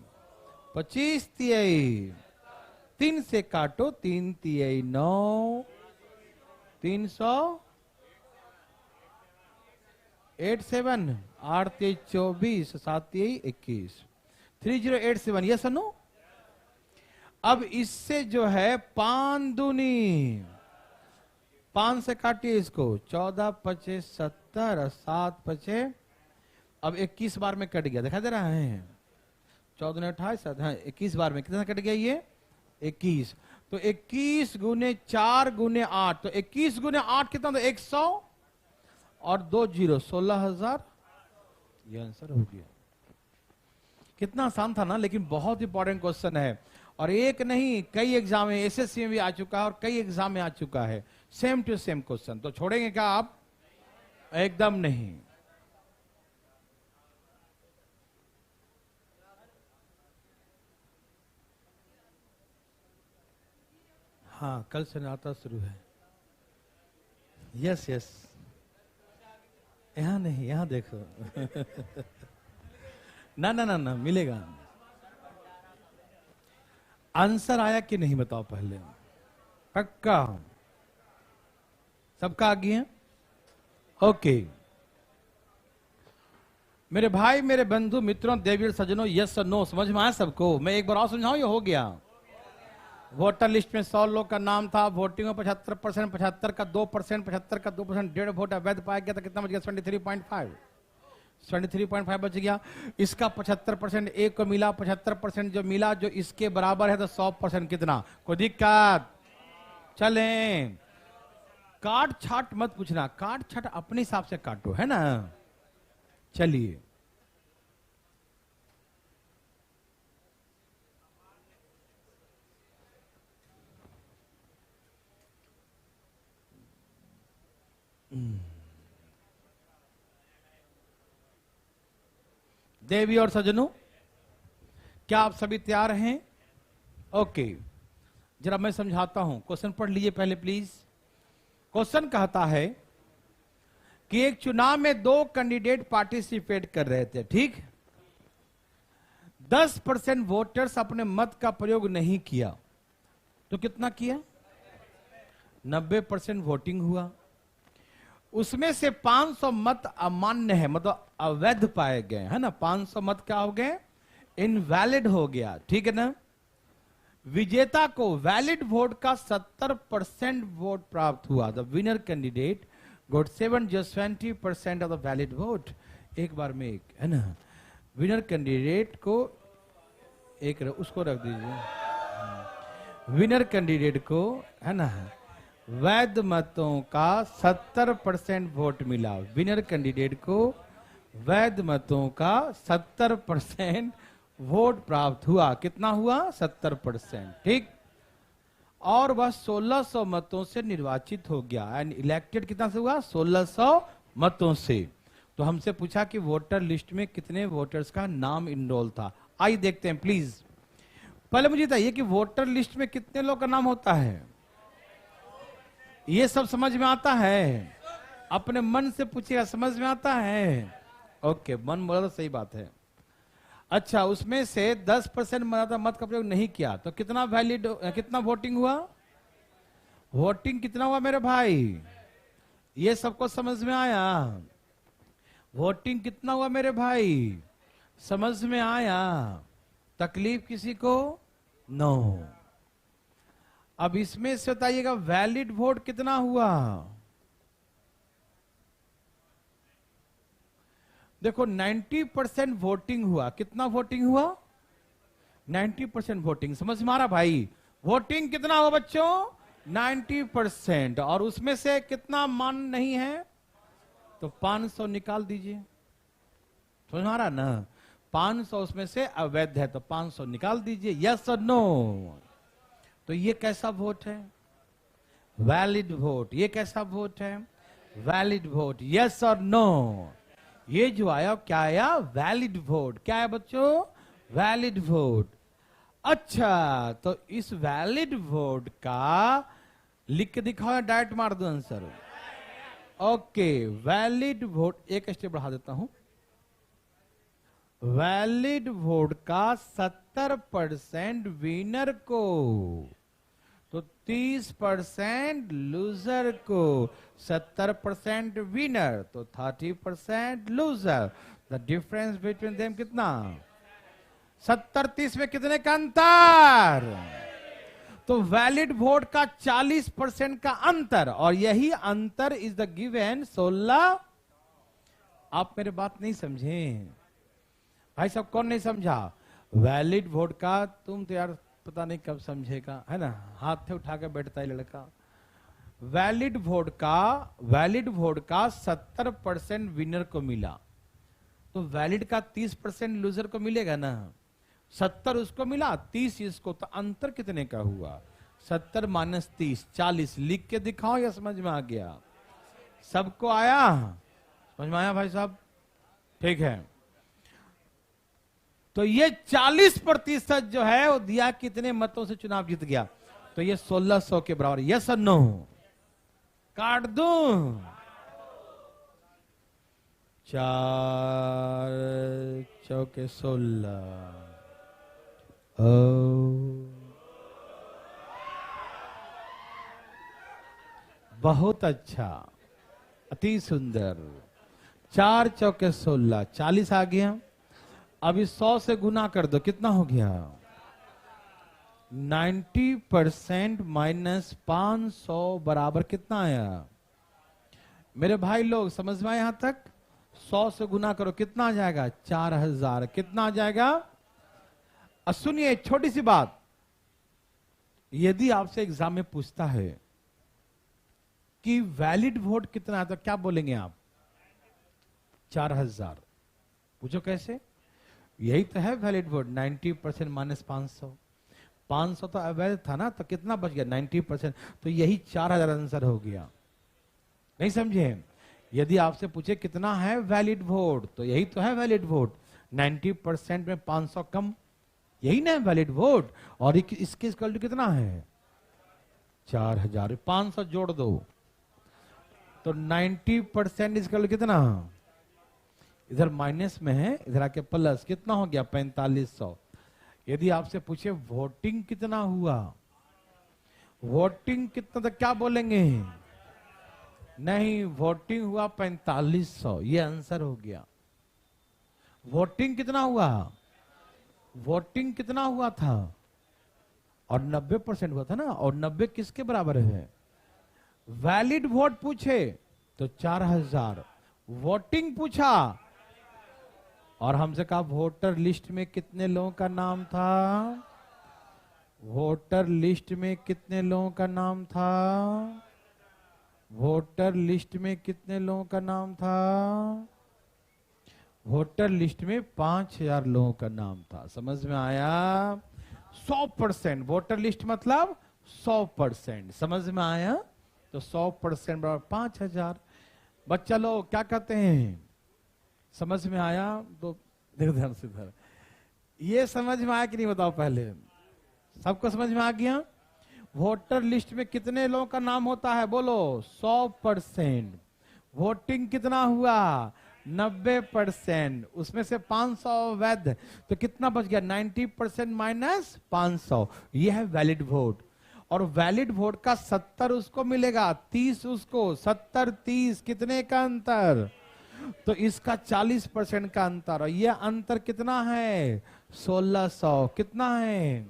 25 तिहाई 3 से काटो, 3 तिहाई 9, 300 87, 8 तिहाई 24, 7 तिहाई 21, 3087। ये सुनो, अब इससे जो है 5 दूनी 5 से काटिए इसको, 14 25 70, 7 25, अब 21 बार में कट गया, दिखा दे रहा है? 14 28, हाँ 21 बार में कितना कट गया? ये 21। तो 21 गुने 4 गुने 8, तो 21 गुने 8 कितना? तो 100 और 2 जीरो 16,000। ये आंसर हो गया। कितना आसान था ना, लेकिन बहुत इंपॉर्टेंट क्वेश्चन है, और एक नहीं कई एग्जाम में, एसएससी में भी आ चुका है और कई एग्जाम में आ चुका है, सेम टू सेम क्वेश्चन। तो छोड़ेंगे क्या आप? एकदम नहीं। हाँ, कल से नाता शुरू है। यस यस, यहां नहीं, यहां देखो ना ना ना ना, मिलेगा। आंसर आया कि नहीं बताओ पहले? पक्का? सबका आ गया? ओके। मेरे भाई, मेरे बंधु मित्रों, देवी सज्जनों, यस और नो समझ में आया सबको? मैं एक बार और समझाऊं, ये हो गया? वोटर लिस्ट में 100 लोग का नाम था, वोटिंग में 75%, 75 का 2%, 75 का 2%, 1.5 वोट अवैध पाया गया था। कितना बच गया? 73.5, 73.5 बच गया। इसका 75% एक को मिला, 75% जो मिला, जो इसके बराबर है, तो 100% कितना? कोई दिक्कत? चले, काट छाट मत पूछना, काट छाट अपने हिसाब से काटो, है ना? चलिए, देवी और सज्जनों, क्या आप सभी तैयार हैं? ओके, जरा मैं समझाता हूं। क्वेश्चन पढ़ लीजिए पहले प्लीज। क्वेश्चन कहता है कि एक चुनाव में 2 कैंडिडेट पार्टिसिपेट कर रहे थे, ठीक? 10% वोटर्स अपने मत का प्रयोग नहीं किया, तो कितना किया? 90% वोटिंग हुआ। उसमें से 500 मत अमान्य है, मतलब अवैध पाए गए, है ना? 500 मत क्या हो गए? इनवैलिड हो गया, ठीक है ना? विजेता को वैलिड वोट का 70% वोट प्राप्त हुआ। The winner candidate got 70% of the valid vote. एक बार में एक, है ना? विनर कैंडिडेट को एक उसको रख दीजिए। विनर कैंडिडेट को, है ना, वैध मतों का 70% वोट मिला। विनर कैंडिडेट को वैध मतों का 70% वोट प्राप्त हुआ। कितना हुआ? 70%, ठीक? और वह 1600 मतों से निर्वाचित हो गया। एंड इलेक्टेड कितना से हुआ? 1600 मतों से। तो हमसे पूछा कि वोटर लिस्ट में कितने वोटर्स का नाम इनरोल था। आइए देखते हैं प्लीज। पहले मुझे बताइए कि वोटर लिस्ट में कितने लोग का नाम होता है? ये सब समझ में आता है? अपने मन से पूछिएगा, समझ में आता है? ओके, मन बोला तो सही बात है। अच्छा, उसमें से 10% मत का प्रयोग नहीं किया, तो कितना वैलिड, कितना वोटिंग हुआ? वोटिंग कितना हुआ मेरे भाई? ये सबको समझ में आया? वोटिंग कितना हुआ मेरे भाई? समझ में आया? तकलीफ किसी को? नो। अब इसमें से बताइएगा वैलिड वोट कितना हुआ। देखो 90% वोटिंग हुआ। कितना वोटिंग हुआ? 90% वोटिंग। समझ में आ रहा भाई? वोटिंग कितना हुआ बच्चों? 90%। और उसमें से कितना मान नहीं है? तो 500 निकाल दीजिए। समझ में आ रहा ना? 500 उसमें से अवैध है तो 500 निकाल दीजिए। यस और नो? तो ये कैसा वोट है? Valid vote. ये कैसा वोट है? Valid vote. यस और नो? ये जो आया क्या आया? Valid vote. क्या है बच्चों? Valid vote. अच्छा, तो इस वैलिड वोट का लिख के दिखाओ, डायरेक्ट मार दो आंसर। ओके, वैलिड वोट एक स्टेप बढ़ा देता हूं। वैलिड वोट का 70% विनर को, तो 30% लूजर को। 70% विनर तो 30% loser. The difference between them कितना? 70-30 में कितने का अंतर? तो वैलिड वोट का 40% का अंतर, और यही अंतर इज द गिवन 16। आप मेरे बात नहीं समझे भाई साहब? कौन नहीं समझा? वैलिड वोट का तुम तो यार पता नहीं कब समझेगा, है ना? हाथ उठा के बैठता है लड़का। वैलिड वोट का 70% विनर को मिला, तो वैलिड का 30% लूजर को मिलेगा ना। 70 उसको मिला, 30 इसको, तो अंतर कितने का हुआ? 70 माइनस 30 40। लिख के दिखाओ या समझ में आ गया? सबको आया? समझ में आया भाई साहब? ठीक है। तो ये 40% जो है वो दिया कितने मतों से चुनाव जीत गया? तो ये 1600 के बराबर। यस और नो? काट दूं? 4 चौके 16। बहुत अच्छा, अति सुंदर। 4 चौके 16, 40 आ गया। अभी 100 से गुना कर दो, कितना हो गया? 90% माइनस 500 बराबर कितना आया? मेरे भाई लोग समझ में आए यहां तक? 100 से गुना करो, कितना आ जाएगा? 4000। कितना आ जाएगा? अब सुनिए छोटी सी बात, यदि आपसे एग्जाम में पूछता है कि वैलिड वोट कितना है, तो क्या बोलेंगे आप? 4000। पूछो कैसे? यही तो है वैलिड वोट। 90% माइनस 500। 500 तो अवैध था ना, तो कितना बच गया? 90%। तो यही 4000 आंसर हो गया। नहीं समझे? यदि आपसे पूछे कितना है वैलिड वोट, तो यही तो है वैलिड वोट। 90% में 500 कम, यही ना वैलिड वोट। और इसके इक्वल कितना है? 4000। 500 जोड़ दो तो 90% इक्वल कितना? इधर माइनस में है, इधर आके प्लस। कितना हो गया? 4500। यदि आपसे पूछे वोटिंग कितना हुआ, वोटिंग कितना, तो क्या बोलेंगे? नहीं, वोटिंग हुआ 4500, ये आंसर हो गया। वोटिंग कितना हुआ? वोटिंग कितना हुआ था? और 90% हुआ था ना। और 90 किसके बराबर है? वैलिड वोट पूछे तो 4000, वोटिंग पूछा और हमसे कहा वोटर लिस्ट में कितने लोगों का नाम था? वोटर लिस्ट में कितने लोगों का नाम था? वोटर लिस्ट में कितने लोगों का नाम था? वोटर लिस्ट में 5000 लोगों का नाम था। समझ में आया? 100%। वोटर लिस्ट मतलब 100%। समझ में आया? तो 100% बराबर 5000। बच्चा लोग क्या कहते हैं? समझ में आया? तो देखो ध्यान से इधर, ये समझ में आया कि नहीं बताओ? पहले सबको समझ में आ गया? वोटर लिस्ट में कितने लोगों का नाम होता है? बोलो 100%। वोटिंग कितना हुआ? 90%। उसमें से 500 वैध, तो कितना बच गया? 90% माइनस 500। यह है वैलिड वोट। और वैलिड वोट का 70 उसको मिलेगा, 30 उसको। 70-30 कितने का अंतर? तो इसका 40% का अंतर। और यह अंतर कितना है? 1600। कितना है?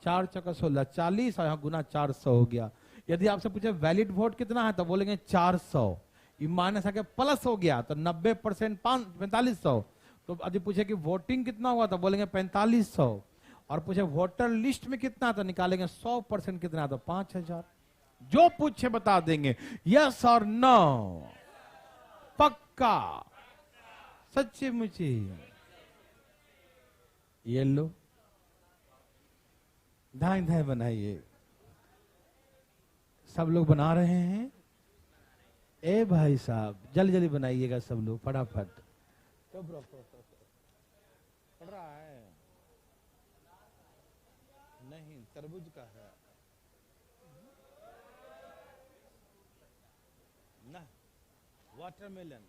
4 चौका 16, 40 और यहाँ गुना 400 हो गया। यदि आपसे पूछे वैलिड वोट कितना है तो बोलेंगे 400। ये माइनस आके प्लस हो गया तो 90% 4500। तो यदि पूछे कि वोटिंग कितना हुआ तो बोलेंगे 4500। और पूछे वोटर लिस्ट में कितना तो निकालेंगे 100% कितना तो 5000। जो पूछे बता देंगे, यस और नो, पक्का, सच्ची मुची। ये लो धाय धाय बनाइए। सब लोग बना रहे हैं। ए भाई साहब जल्दी जल्दी बनाइएगा सब लोग फटाफट। पड़ रहा है नहीं, तरबूज का है ना, वाटरमेलन।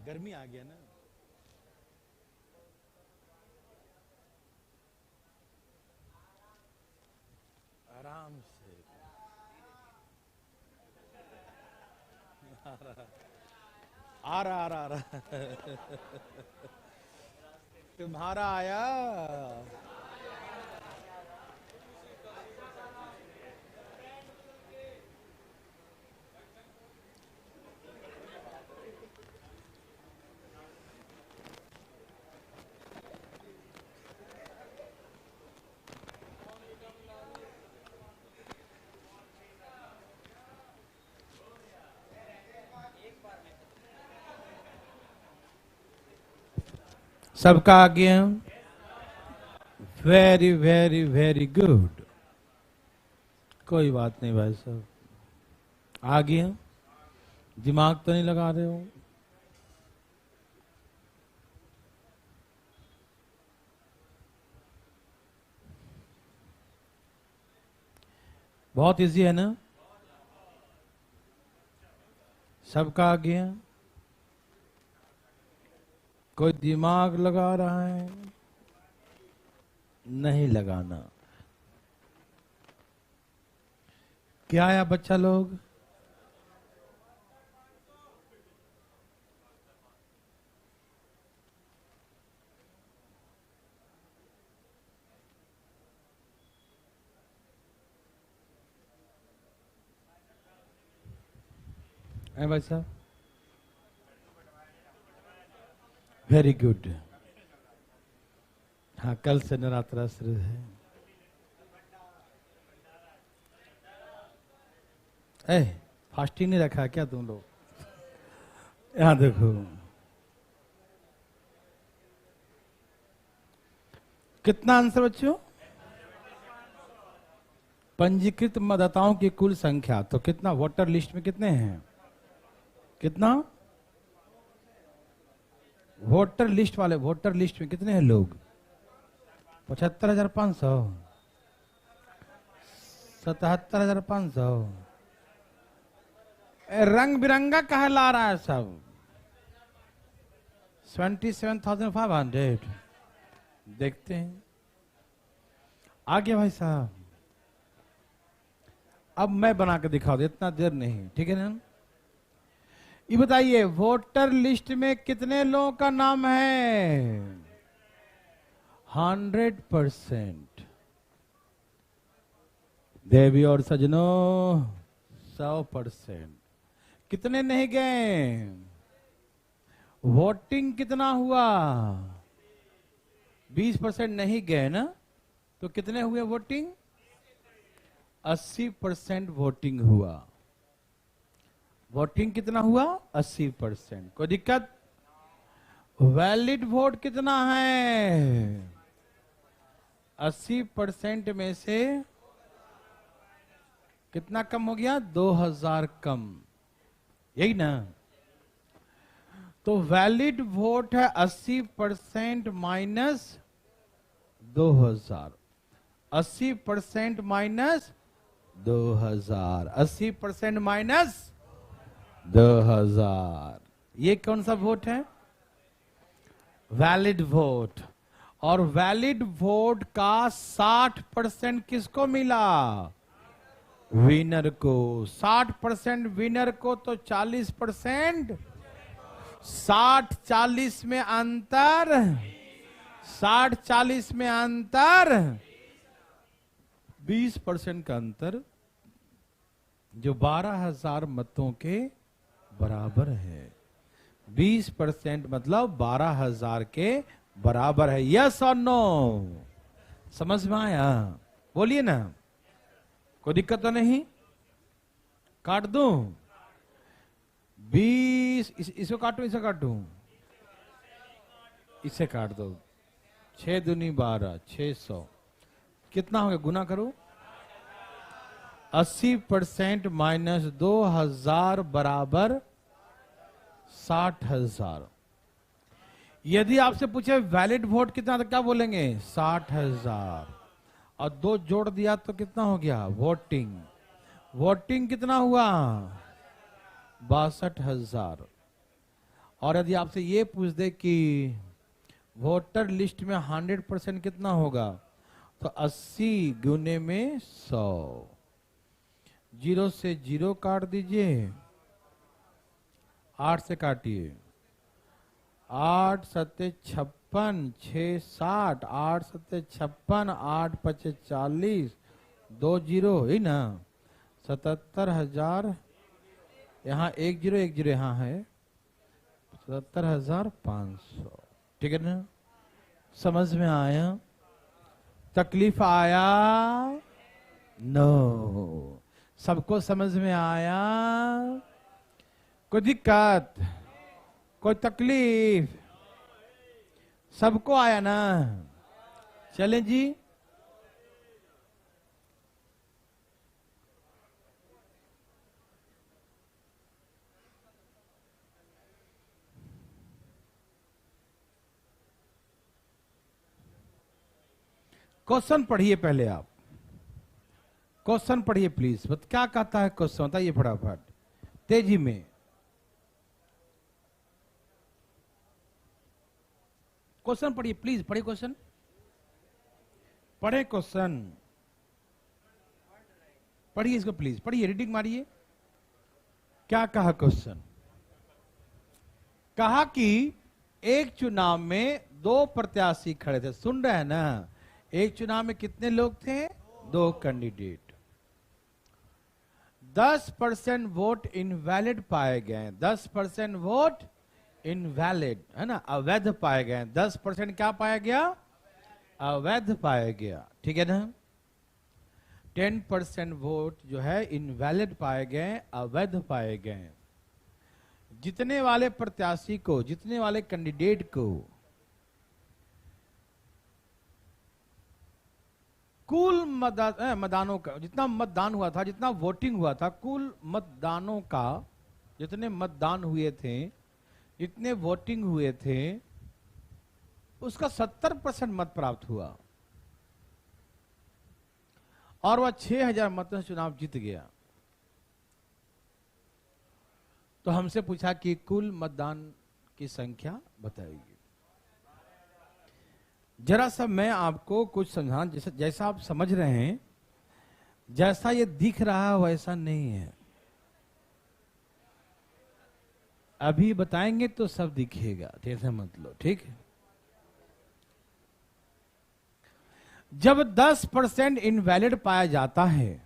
गर्मी आ गया ना। आराम से आ रहा तुम्हारा आया। सबका आ गया। Very very very good. कोई बात नहीं भाई साहब, आ गया। दिमाग तो नहीं लगा रहे हो। बहुत इजी है ना। सबका आ गया। कोई दिमाग लगा रहा है? नहीं लगाना। क्या आया बच्चा लोग? भाई साहब वेरी गुड। हाँ कल से नवरात्रा शुरू है। फास्टिंग नहीं रखा क्या तुम लोग? यहां देखो कितना आंसर बच्चों। पंजीकृत मतदाताओं की कुल संख्या तो कितना, वोटर लिस्ट में कितने हैं? कितना वोटर लिस्ट वाले, वोटर लिस्ट में कितने हैं लोग? 75,500, 77,500। रंग बिरंगा कहा ला रहा है सब। 27,500। देखते हैं आगे भाई साहब। अब मैं बना के दिखा दू, इतना देर नहीं, ठीक है ना। ये बताइए वोटर लिस्ट में कितने लोगों का नाम है? 100%। देवी और सजनों 100%। कितने नहीं गए? वोटिंग कितना हुआ? 20% नहीं गए ना, तो कितने हुए वोटिंग? 80% वोटिंग हुआ। वोटिंग कितना हुआ? 80%। कोई दिक्कत? वैलिड वोट कितना है? 80% में से कितना कम हो गया? 2000 कम, यही ना। तो वैलिड वोट है 80% माइनस 2000। 80% minus 2000, 80% minus 2000। ये कौन सा वोट है? Valid vote. और वैलिड वोट का 60% किसको मिला? विनर को। 60% विनर को, तो 40%। 60-40 में अंतर, 60-40 में अंतर 20% का अंतर जो 12,000 मतों के बराबर है। 20% मतलब 12,000 के बराबर है। यस और नो? समझ में आया? बोलिए ना, कोई दिक्कत तो नहीं? काट दूं? 20 इसको काटूं, इसे काटूं? इसे काट दो। 6 दूनी 12, 600 कितना हो गया? गुना करो। 80% माइनस 2,000 बराबर 60,000। यदि आपसे पूछे वैलिड वोट कितना तो क्या बोलेंगे? 60,000। और 2 जोड़ दिया तो कितना हो गया? वोटिंग। वोटिंग कितना हुआ? 62,000। और यदि आपसे ये पूछ दे कि वोटर लिस्ट में 100% कितना होगा, तो 80 गुने में 100। 0 से 0 काट दीजिए, 8 से काटिए। 8 सत्ते 56, 6 60, 8 सत्ते 56, 8 पचे 40, 2 0 ही ना? 77,000। यहाँ 1 0 1 0 यहाँ है। 77,500। ठीक है ना? समझ में आया? तकलीफ आया? नो। सबको समझ में आया? कोई दिक्कत, कोई तकलीफ? सबको आया ना? चलें जी। क्वेश्चन पढ़िए पहले आप। क्वेश्चन पढ़िए प्लीज। क्या कहता है क्वेश्चन? बताइए फटाफट, तेजी में। क्वेश्चन पढ़िए प्लीज, पढ़िए क्वेश्चन, पढ़े क्वेश्चन, पढ़िए इसको प्लीज, पढ़िए, रीडिंग मारिए। क्या कहा क्वेश्चन? कहा कि एक चुनाव में 2 प्रत्याशी खड़े थे। सुन रहे हैं ना? एक चुनाव में कितने लोग थे? 2 कैंडिडेट। 10% वोट इनवैलिड पाए गए। 10% वोट इनवैलिड है ना, अवैध पाए गए। 10% क्या पाया गया? अवैध पाया गया। ठीक है ना? 10% वोट जो है इनवैलिड पाए गए, अवैध पाए गए। जितने वाले प्रत्याशी को, जितने वाले कैंडिडेट को कुल मतदानों का, जितना मतदान हुआ था, जितना वोटिंग हुआ था, कुल मतदानों का, जितने मतदान हुए थे, जितने वोटिंग हुए थे, उसका 70% मत प्राप्त हुआ और वह 6,000 मतों से चुनाव जीत गया। तो हमसे पूछा कि कुल मतदान की संख्या बताइए। जरा सा मैं आपको कुछ समझाना, जैसा आप समझ रहे हैं, जैसा ये दिख रहा है वैसा नहीं है। अभी बताएंगे तो सब दिखेगा, टेंशन मत लो, ठीक है? जब 10% इनवैलिड पाया जाता है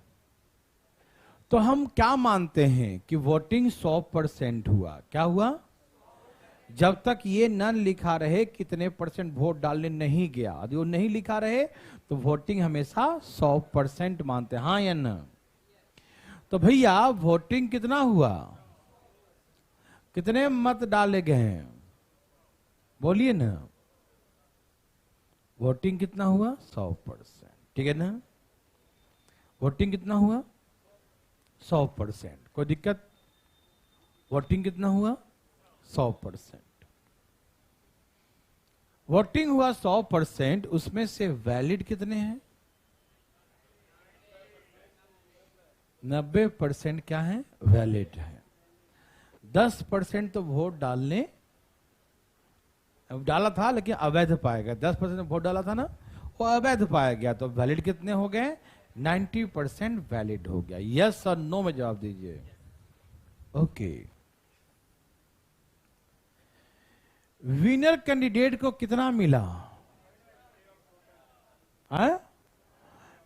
तो हम क्या मानते हैं कि वोटिंग 100% हुआ। क्या हुआ? जब तक ये न लिखा रहे कितने % वोट डालने नहीं गया, यदि वो नहीं लिखा रहे तो वोटिंग हमेशा 100% मानते हैं। हाँ या ना? तो भैया वोटिंग कितना हुआ? कितने मत डाले गए? बोलिए ना। वोटिंग कितना हुआ? 100%। ठीक है ना? वोटिंग कितना हुआ? 100%। कोई दिक्कत? वोटिंग कितना हुआ? 100%। वोटिंग हुआ 100%, उसमें से वैलिड कितने हैं? 90% क्या है? वैलिड है। 10% तो वोट डालने डाला था लेकिन अवैध पाया गया। 10% वोट डाला था ना, वो अवैध पाया गया। तो वैलिड कितने हो गए? 90% वैलिड हो गया। यस और नो में जवाब दीजिए। ओके। विनर कैंडिडेट को कितना मिला?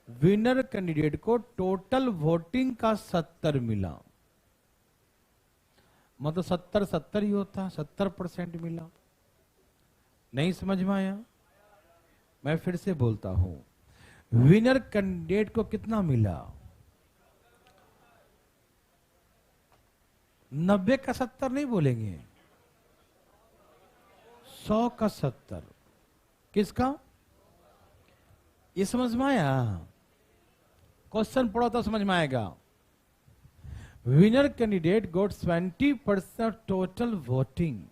विनर कैंडिडेट को टोटल वोटिंग का 70 मिला, मतलब 70 ही होता है, 70% मिला। नहीं समझ में आया? मैं फिर से बोलता हूं, विनर कैंडिडेट को कितना मिला? 90 का 70 नहीं बोलेंगे, 100 का 70। किसका? ये समझ में आया? क्वेश्चन पढ़ो तो समझ में आएगा। विनर कैंडिडेट गोट 20% टोटल वोटिंग।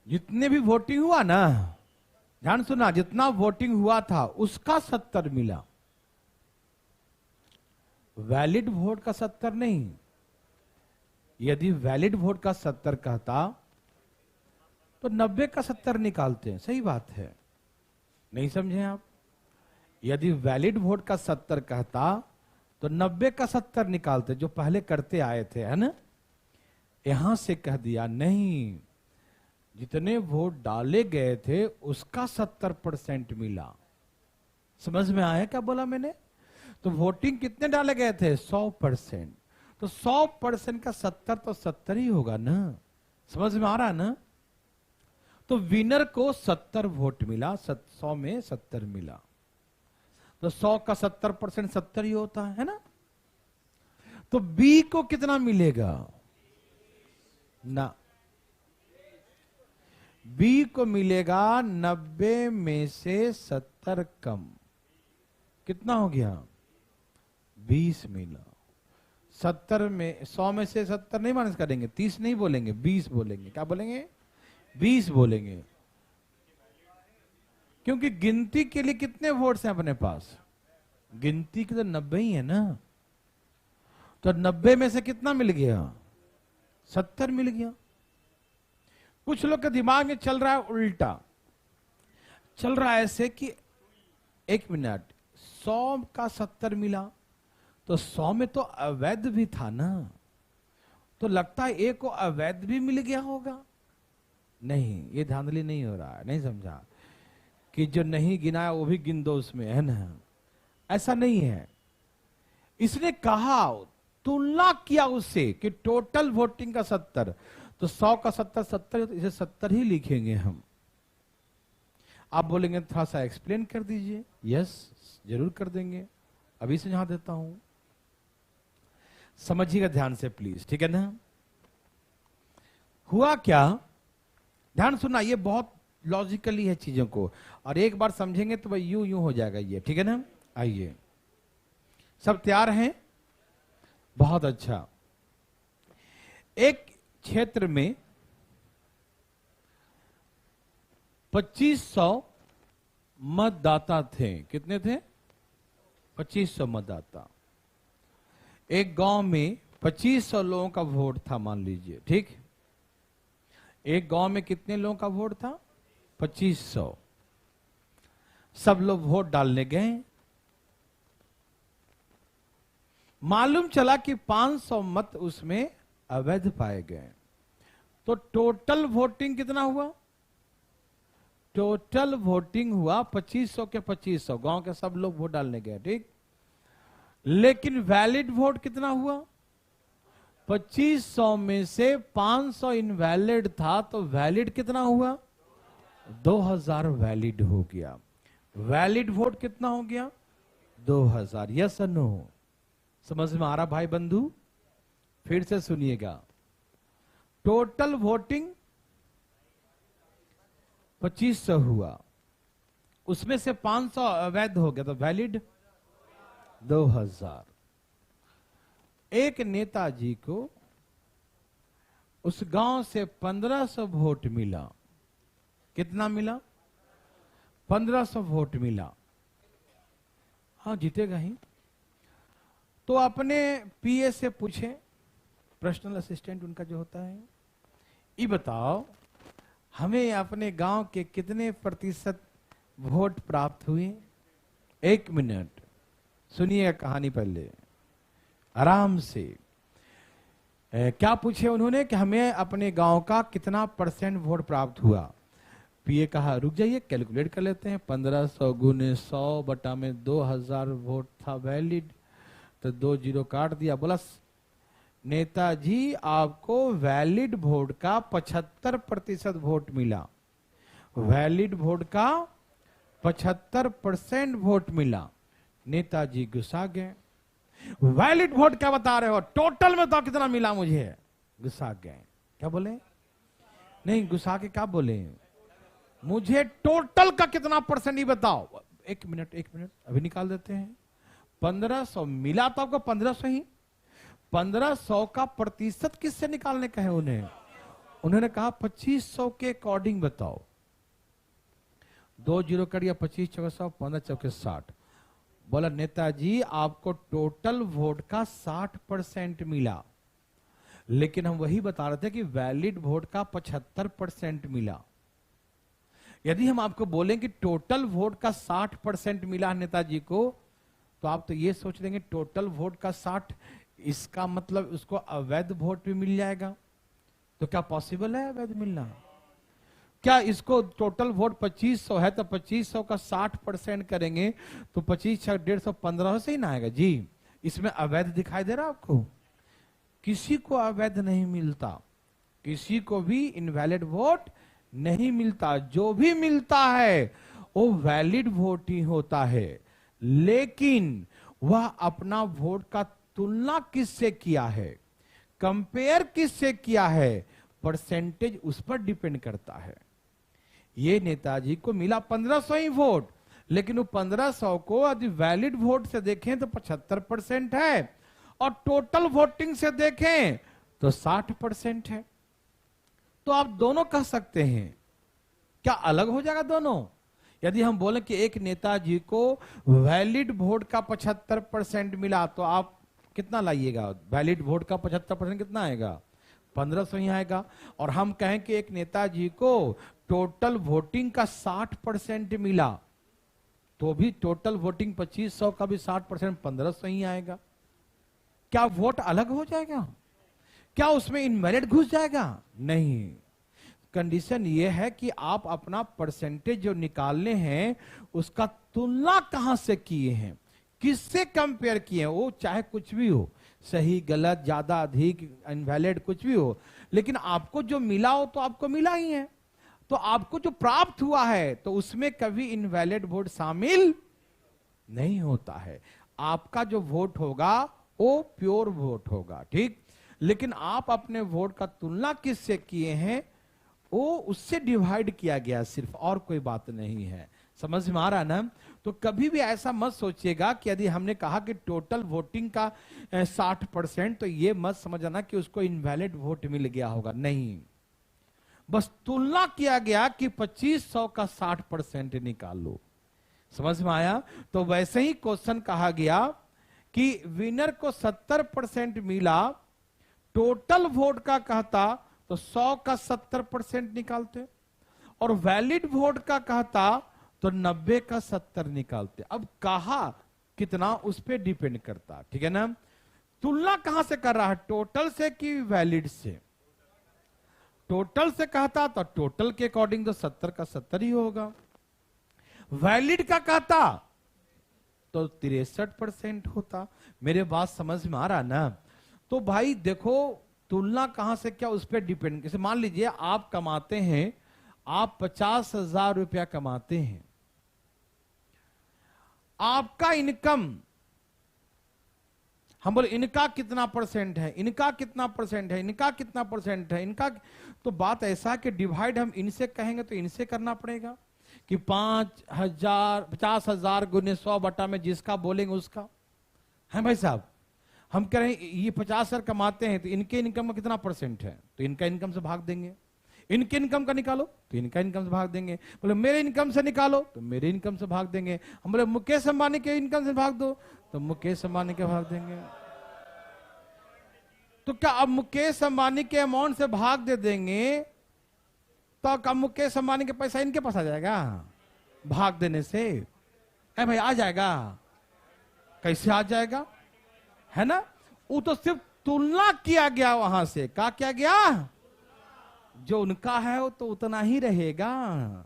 जितने भी वोटिंग हुआ ना, ध्यान सुना, जितना वोटिंग हुआ था उसका 70 मिला, वैलिड वोट का 70 नहीं। यदि वैलिड वोट का 70 कहता तो 90 का 70 निकालते हैं, सही बात है। नहीं समझे आप? यदि वैलिड वोट का 70 कहता तो 90 का 70 निकालते, जो पहले करते आए थे, है ना। यहां से कह दिया नहीं, जितने वोट डाले गए थे उसका 70% मिला। समझ में आया क्या बोला मैंने? तो वोटिंग कितने डाले गए थे? 100%। तो 100% का 70 तो 70 ही होगा ना। समझ में आ रहा ना? तो विनर को 70 वोट मिला, 100 में 70 मिला, तो 100 का 70% 70 ही होता है ना। तो बी को कितना मिलेगा? ना, बी को मिलेगा 90 में से 70 कम, कितना हो गया? 20 मिला। 70 में 100 में से 70 नहीं माइनस करेंगे, 30 नहीं बोलेंगे, 20 बोलेंगे। क्या बोलेंगे? 20 बोलेंगे, क्योंकि गिनती के लिए कितने वोट्स हैं अपने पास? गिनती के तो 90 ही है ना। तो 90 में से कितना मिल गया? 70 मिल गया। कुछ लोग के दिमाग में चल रहा है उल्टा, चल रहा है ऐसे कि 1 मिनट, 100 का 70 मिला तो 100 में तो अवैध भी था ना, तो लगता है एक को अवैध भी मिल गया होगा। नहीं, ये धांधली नहीं हो रहा है, नहीं समझा कि जो नहीं गिनाया वो भी गिन दो उसमें, है ना। ऐसा नहीं है। इसने कहा, तुलना किया उससे कि टोटल वोटिंग का 70, तो 100 का 70 70, इसे 70 ही लिखेंगे हम। आप बोलेंगे थोड़ा सा एक्सप्लेन कर दीजिए। यस, जरूर कर देंगे, अभी समझा देता हूं, समझिएगा ध्यान से प्लीज, ठीक है ना। हुआ क्या, ध्यान सुना, ये बहुत लॉजिकली है चीजों को, और एक बार समझेंगे तो भाई यूं यूं हो जाएगा ये, ठीक है ना। आइए, सब तैयार हैं? बहुत अच्छा। एक क्षेत्र में 2500 मतदाता थे। कितने थे? 2500 मतदाता। एक गांव में 2500 लोगों का वोट था, मान लीजिए, ठीक। एक गांव में कितने लोगों का वोट था? 2500। सब लोग वोट डालने गए। मालूम चला कि 500 मत उसमें अवैध पाए गए। तो टोटल वोटिंग कितना हुआ? टोटल वोटिंग हुआ 2500 के 2500, गांव के सब लोग वोट डालने गए, ठीक। लेकिन वैलिड वोट कितना हुआ? 2500 में से 500 इनवैलिड था, तो वैलिड कितना हुआ? 2000 वैलिड हो गया। वैलिड वोट कितना हो गया? 2000। यस और नो? समझ में आ रहा भाई बंधु? फिर से सुनिएगा, टोटल वोटिंग 2500 हुआ, उसमें से 500 अवैध हो गया, तो वैलिड 2000। एक नेताजी को उस गांव से 1500 वोट मिला। कितना मिला? 1500 वोट मिला। हाँ, जीतेगा ही। तो अपने पीए से पूछे, पर्सनल असिस्टेंट उनका जो होता है, ये बताओ हमें अपने गांव के कितने प्रतिशत वोट प्राप्त हुए? 1 मिनट सुनिए कहानी पहले आराम से। क्या पूछे उन्होंने कि हमें अपने गांव का कितना % वोट प्राप्त हुआ? पीए कहा रुक जाइए कैलकुलेट कर लेते हैं। 1500 गुने 100 बटा में 2000 वोट था वैलिड, तो 2 जीरो काट दिया। बोला नेताजी आपको वैलिड वोट का 75% वोट मिला, वैलिड वोट का 75% वोट मिला। नेताजी गुस्सा गए, वैलिड वोट क्या बता रहे हो, टोटल में तो कितना मिला मुझे। गुस्सा गए, क्या बोले, नहीं गुस्सा के क्या बोले, मुझे टोटल का कितना परसेंट ही बताओ। एक मिनट अभी निकाल देते हैं। 1500 मिला तो आपको 1500 ही, 1500 का प्रतिशत किससे निकालने का है उन्हें, उन्होंने कहा 2500 के अकॉर्डिंग बताओ। 2 जीरो कर दिया, 25 चौके 100, 15 चौके 60। बोला नेताजी आपको टोटल वोट का 60% मिला, लेकिन हम वही बता रहे थे कि वैलिड वोट का 75% मिला। यदि हम आपको बोलें कि टोटल वोट का 60% मिला नेताजी को, तो आप तो ये सोच लेंगे टोटल वोट का 60, इसका मतलब उसको अवैध वोट भी मिल जाएगा। तो क्या पॉसिबल है अवैध मिलना? क्या इसको टोटल वोट 2500 है तो 2500 का 60% करेंगे तो 25 6 150 1500 से ही ना आएगा जी। इसमें अवैध दिखाई दे रहा आपको? किसी को अवैध नहीं मिलता, किसी को भी इनवैलिड वोट नहीं मिलता। जो भी मिलता है वो वैलिड वोट ही होता है, लेकिन वह अपना वोट का तुलना किससे किया है, कंपेयर किससे किया है, परसेंटेज उस पर डिपेंड करता है। ये नेताजी को मिला 1500 ही वोट, लेकिन वो 1500 को यदि वैलिड वोट से देखें तो 75% है, और टोटल वोटिंग से देखें तो 60% है। तो आप दोनों कह सकते हैं, क्या अलग हो जाएगा दोनों? यदि हम बोले कि एक नेताजी को वैलिड वोट का 75% मिला, तो आप कितना लाइएगा? वैलिड वोट का 75% कितना आएगा? 1500 ही आएगा। और हम कहें कि एक नेताजी को टोटल वोटिंग का 60% मिला, तो भी टोटल वोटिंग 2500 का भी 60% 1500 ही आएगा। क्या वोट अलग हो जाएगा? क्या उसमें इनवैलिड घुस जाएगा? नहीं। कंडीशन यह है कि आप अपना परसेंटेज जो निकालने हैं उसका तुलना कहां से किए हैं, किससे कंपेयर किए हैं, वो चाहे कुछ भी हो, सही गलत ज्यादा अधिक इनवैलिड कुछ भी हो, लेकिन आपको जो मिला हो तो आपको मिला ही है। तो आपको जो प्राप्त हुआ है तो उसमें कभी इनवैलिड वोट शामिल नहीं होता है। आपका जो वोट होगा वो प्योर वोट होगा, ठीक। लेकिन आप अपने वोट का तुलना किससे किए हैं, वो उससे डिवाइड किया गया सिर्फ, और कोई बात नहीं है। समझ में आ रहा ना? तो कभी भी ऐसा मत सोचिएगा कि यदि हमने कहा कि टोटल वोटिंग का 60%, तो ये मत समझना कि उसको इनवैलिड वोट मिल गया होगा, नहीं। बस तुलना किया गया कि 2500 का 60% निकाल लो। समझ में आया? तो वैसे ही क्वेश्चन कहा गया कि विनर को 70% मिला, टोटल वोट का कहता तो 100 का 70% निकालते, और वैलिड वोट का कहता तो 90 का 70 निकालते। अब कहा कितना उस पर डिपेंड करता, ठीक है ना। तुलना कहां से कर रहा है, टोटल से कि वैलिड से? टोटल से कहता तो टोटल के अकॉर्डिंग तो 70 का 70 ही होगा। वैलिड का कहता तो 63% होता। मेरे बात समझ में आ रहा ना? तो भाई देखो तुलना कहां से क्या उस पर डिपेंड। जैसे मान लीजिए आप कमाते हैं, आप 50,000 रुपया कमाते हैं, आपका इनकम, हम बोले इनका कितना परसेंट है, इनका कितना परसेंट है, इनका कितना परसेंट है, इनका, तो बात ऐसा कि डिवाइड हम इनसे कहेंगे तो इनसे करना पड़ेगा कि 50,000 गुने 100 बटा में जिसका बोलेंगे उसका है। भाई साहब हम कह रहे हैं ये 50,000 कमाते हैं तो इनके इनकम का कितना परसेंट है, तो इनका इनकम से भाग देंगे। इनके इनकम का निकालो तो इनका इनकम से भाग देंगे। बोले मेरे इनकम से निकालो तो मेरे इनकम से भाग देंगे। हम बोले मुकेश अंबानी के इनकम से भाग दो तो मुकेश अंबानी के भाग देंगे। तो क्या अब मुकेश अंबानी के अमाउंट से भाग दे देंगे तो क्या मुकेश अंबानी के पैसा इनके पास आ जाएगा? भाग देने से है भाई आ जाएगा? कैसे आ जाएगा, है ना। वो तो सिर्फ तुलना किया गया वहां से, क्या किया गया, जो उनका है वो तो उतना ही रहेगा,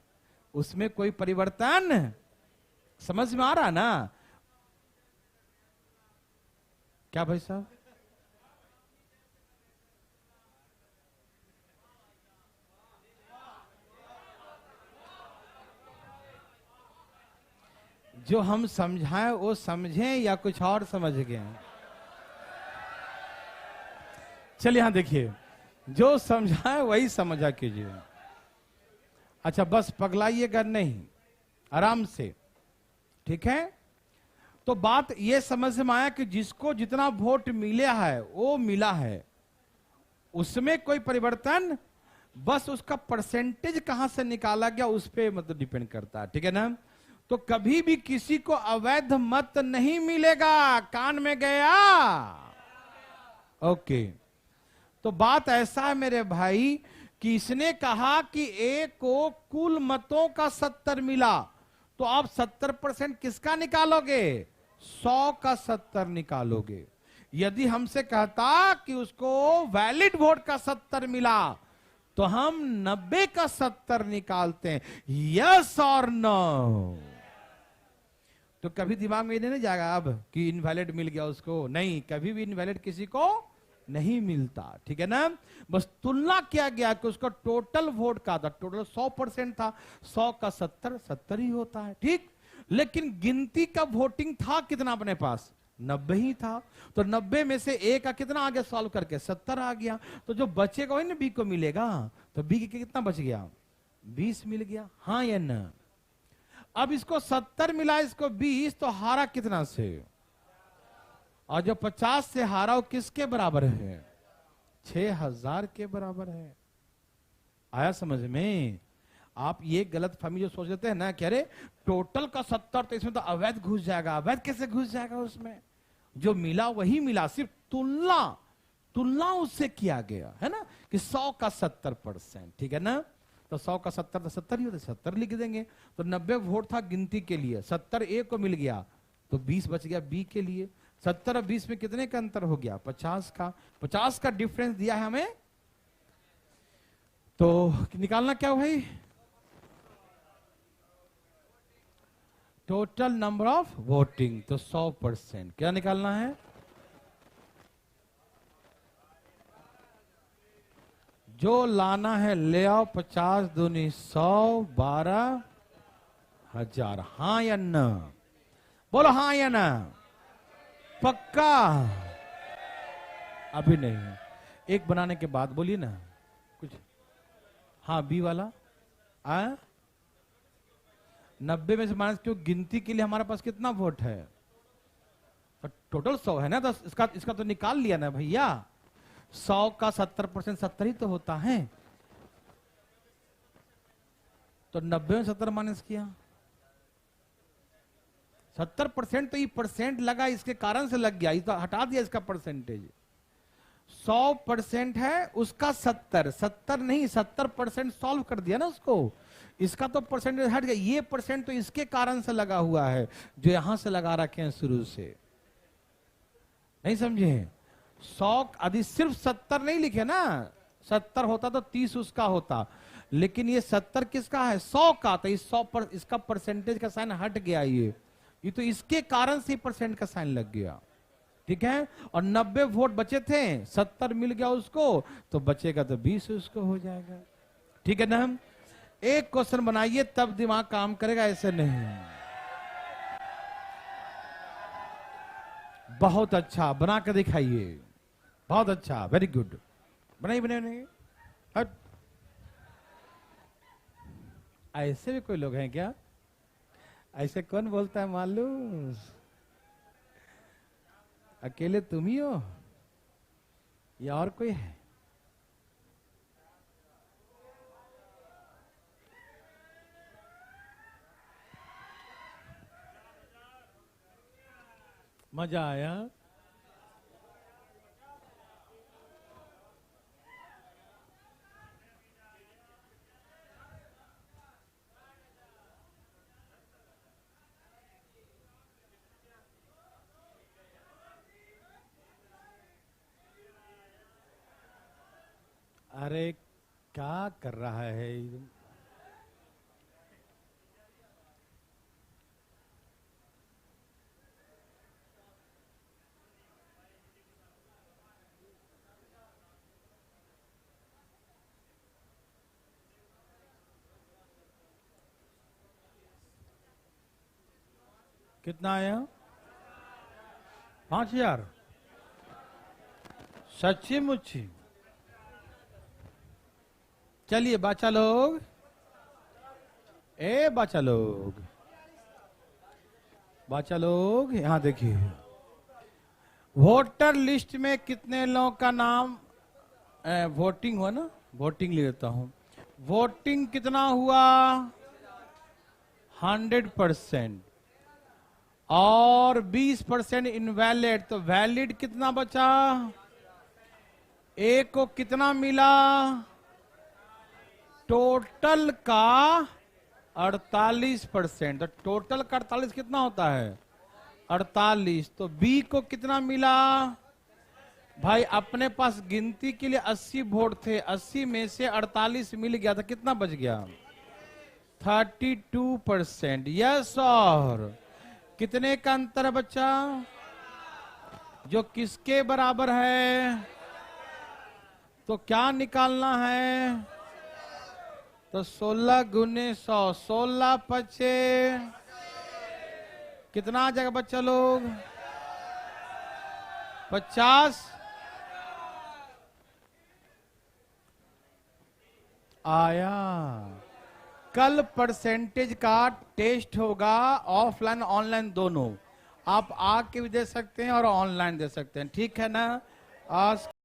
उसमें कोई परिवर्तन, समझ में आ रहा ना? क्या भाई साहब? जो हम समझाएं वो समझें या कुछ और समझ गए? चलिए यहां देखिए, जो समझाएं वही समझा कीजिए। अच्छा, बस पगलाइएगा नहीं, आराम से, ठीक है? तो बात ये समझ में आया कि जिसको जितना वोट मिला है वो मिला है, उसमें कोई परिवर्तन, बस उसका परसेंटेज कहां से निकाला गया उस पर मतलब डिपेंड करता है, ठीक है ना? तो कभी भी किसी को अवैध मत नहीं मिलेगा। कान में गया? ओके। तो बात ऐसा है मेरे भाई कि इसने कहा कि ए को कुल मतों का 70 मिला, तो आप 70% किसका निकालोगे? 100 का 70 निकालोगे। यदि हमसे कहता कि उसको वैलिड वोट का 70 मिला, तो हम 90 का 70 निकालते हैं। यस और नो? तो कभी दिमाग में नहीं जाएगा अब कि इनवैलिड मिल गया उसको, नहीं, कभी भी इनवैलिड किसी को नहीं मिलता, ठीक है ना? बस तुलना किया गया कि उसका टोटल वोट का था, टोटल 100% था, 100 का 70 ही होता है, ठीक? लेकिन गिनती का वोटिंग था कितना अपने पास? 90 ही था। तो 90 में से ए का कितना आ गया सॉल्व करके? 70 आ गया। तो जो बचेगा वही ना बी को मिलेगा। तो बी के कितना बच गया? 20 मिल गया, हाँ या ना? अब इसको 70 मिला, इसको 20, तो हारा कितना से? और जो 50 से हारा वो किसके बराबर है? 6000 के बराबर है। आया समझ में? आप ये गलत फहमी जो सोच लेते हैं ना कि अरे टोटल का 70 तो इसमें तो अवैध घुस जाएगा। अवैध कैसे घुस जाएगा उसमें? जो मिला वही मिला, सिर्फ तुलना तुलना उससे किया गया है ना, कि 100 का 70%, ठीक है ना? तो 100 का 70 तो 70 ही होता, 70 लिख देंगे। तो 90 वोट था गिनती के लिए, 70 ए को मिल गया, तो 20 बच गया बी के लिए। 70 और 20 में कितने का अंतर हो गया? 50 का। 50 का डिफरेंस दिया है हमें, तो निकालना क्या भाई? टोटल नंबर ऑफ वोटिंग, तो 100%। क्या निकालना है? जो लाना है ले आओ, 50 दूनी 100, 12,000। हाँ या ना? बोलो हाँ या ना? पक्का? अभी नहीं, एक बनाने के बाद बोलिए ना कुछ। हाँ, बी वाला आ 90 में से माइनस, क्यों गिनती के लिए हमारे पास कितना वोट है? तो टोटल 100 है ना, तो इसका तो निकाल लिया ना भैया। 100 का 70% 70 ही तो होता है। तो 90 में 70 माइनस किया, 70% तो ये परसेंट लगा, इसके कारण से लग गया, ये तो हटा दिया इसका परसेंटेज। 100% है उसका 70 नहीं, 70% सॉल्व कर दिया ना उसको, इसका तो परसेंटेज हट गया। ये परसेंट तो इसके कारण से लगा हुआ है, जो यहां से लगा रखे हैं शुरू से। नहीं समझे? 100 यदि सिर्फ 70 नहीं लिखे ना, 70 होता तो 30 उसका होता, लेकिन ये 70 किसका है? 100 का। तो इस 100 पर इसका परसेंटेज का साइन हट गया, ये तो इसके कारण से परसेंट का साइन लग गया, ठीक है? और 90 वोट बचे थे, 70 मिल गया उसको, तो बचेगा तो 20 उसको हो जाएगा, ठीक है ना? एक क्वेश्चन बनाइए तब दिमाग काम करेगा, ऐसे नहीं। बहुत अच्छा, बना के दिखाइए, बहुत अच्छा, वेरी गुड। बनाइए बनाइए बनाइए। हट। ऐसे भी कोई लोग हैं क्या? ऐसे कौन बोलता है मालूम? अकेले तुम ही हो या और कोई है? मजा आया? अरे क्या कर रहा है? कितना आया? 5000। सच्ची मुच्ची? चलिए बच्चा लोग, बच्चा लोग, बच्चा लोग यहां देखिए, वोटर लिस्ट में कितने लोगों का नाम वोटिंग हुआ ना, वोटिंग ले लेता हूं, वोटिंग कितना हुआ? 100%। और 20% इनवैलिड, तो वैलिड कितना बचा? एक को कितना मिला? टोटल का 48%। तो टोटल का 48 कितना होता है? 48। तो बी को कितना मिला? भाई अपने पास गिनती के लिए 80 वोट थे, 80 में से 48 मिल गया था, कितना बच गया? 32%। यस। और कितने का अंतर है बच्चा? जो किसके बराबर है? तो क्या निकालना है? तो 16 गुने 100, 16 पचे कितना आ जाएगा बच्चा लोग? 50 आया। कल परसेंटेज का टेस्ट होगा, ऑफलाइन ऑनलाइन दोनों। आप आके भी दे सकते हैं और ऑनलाइन दे सकते हैं, ठीक है ना? आज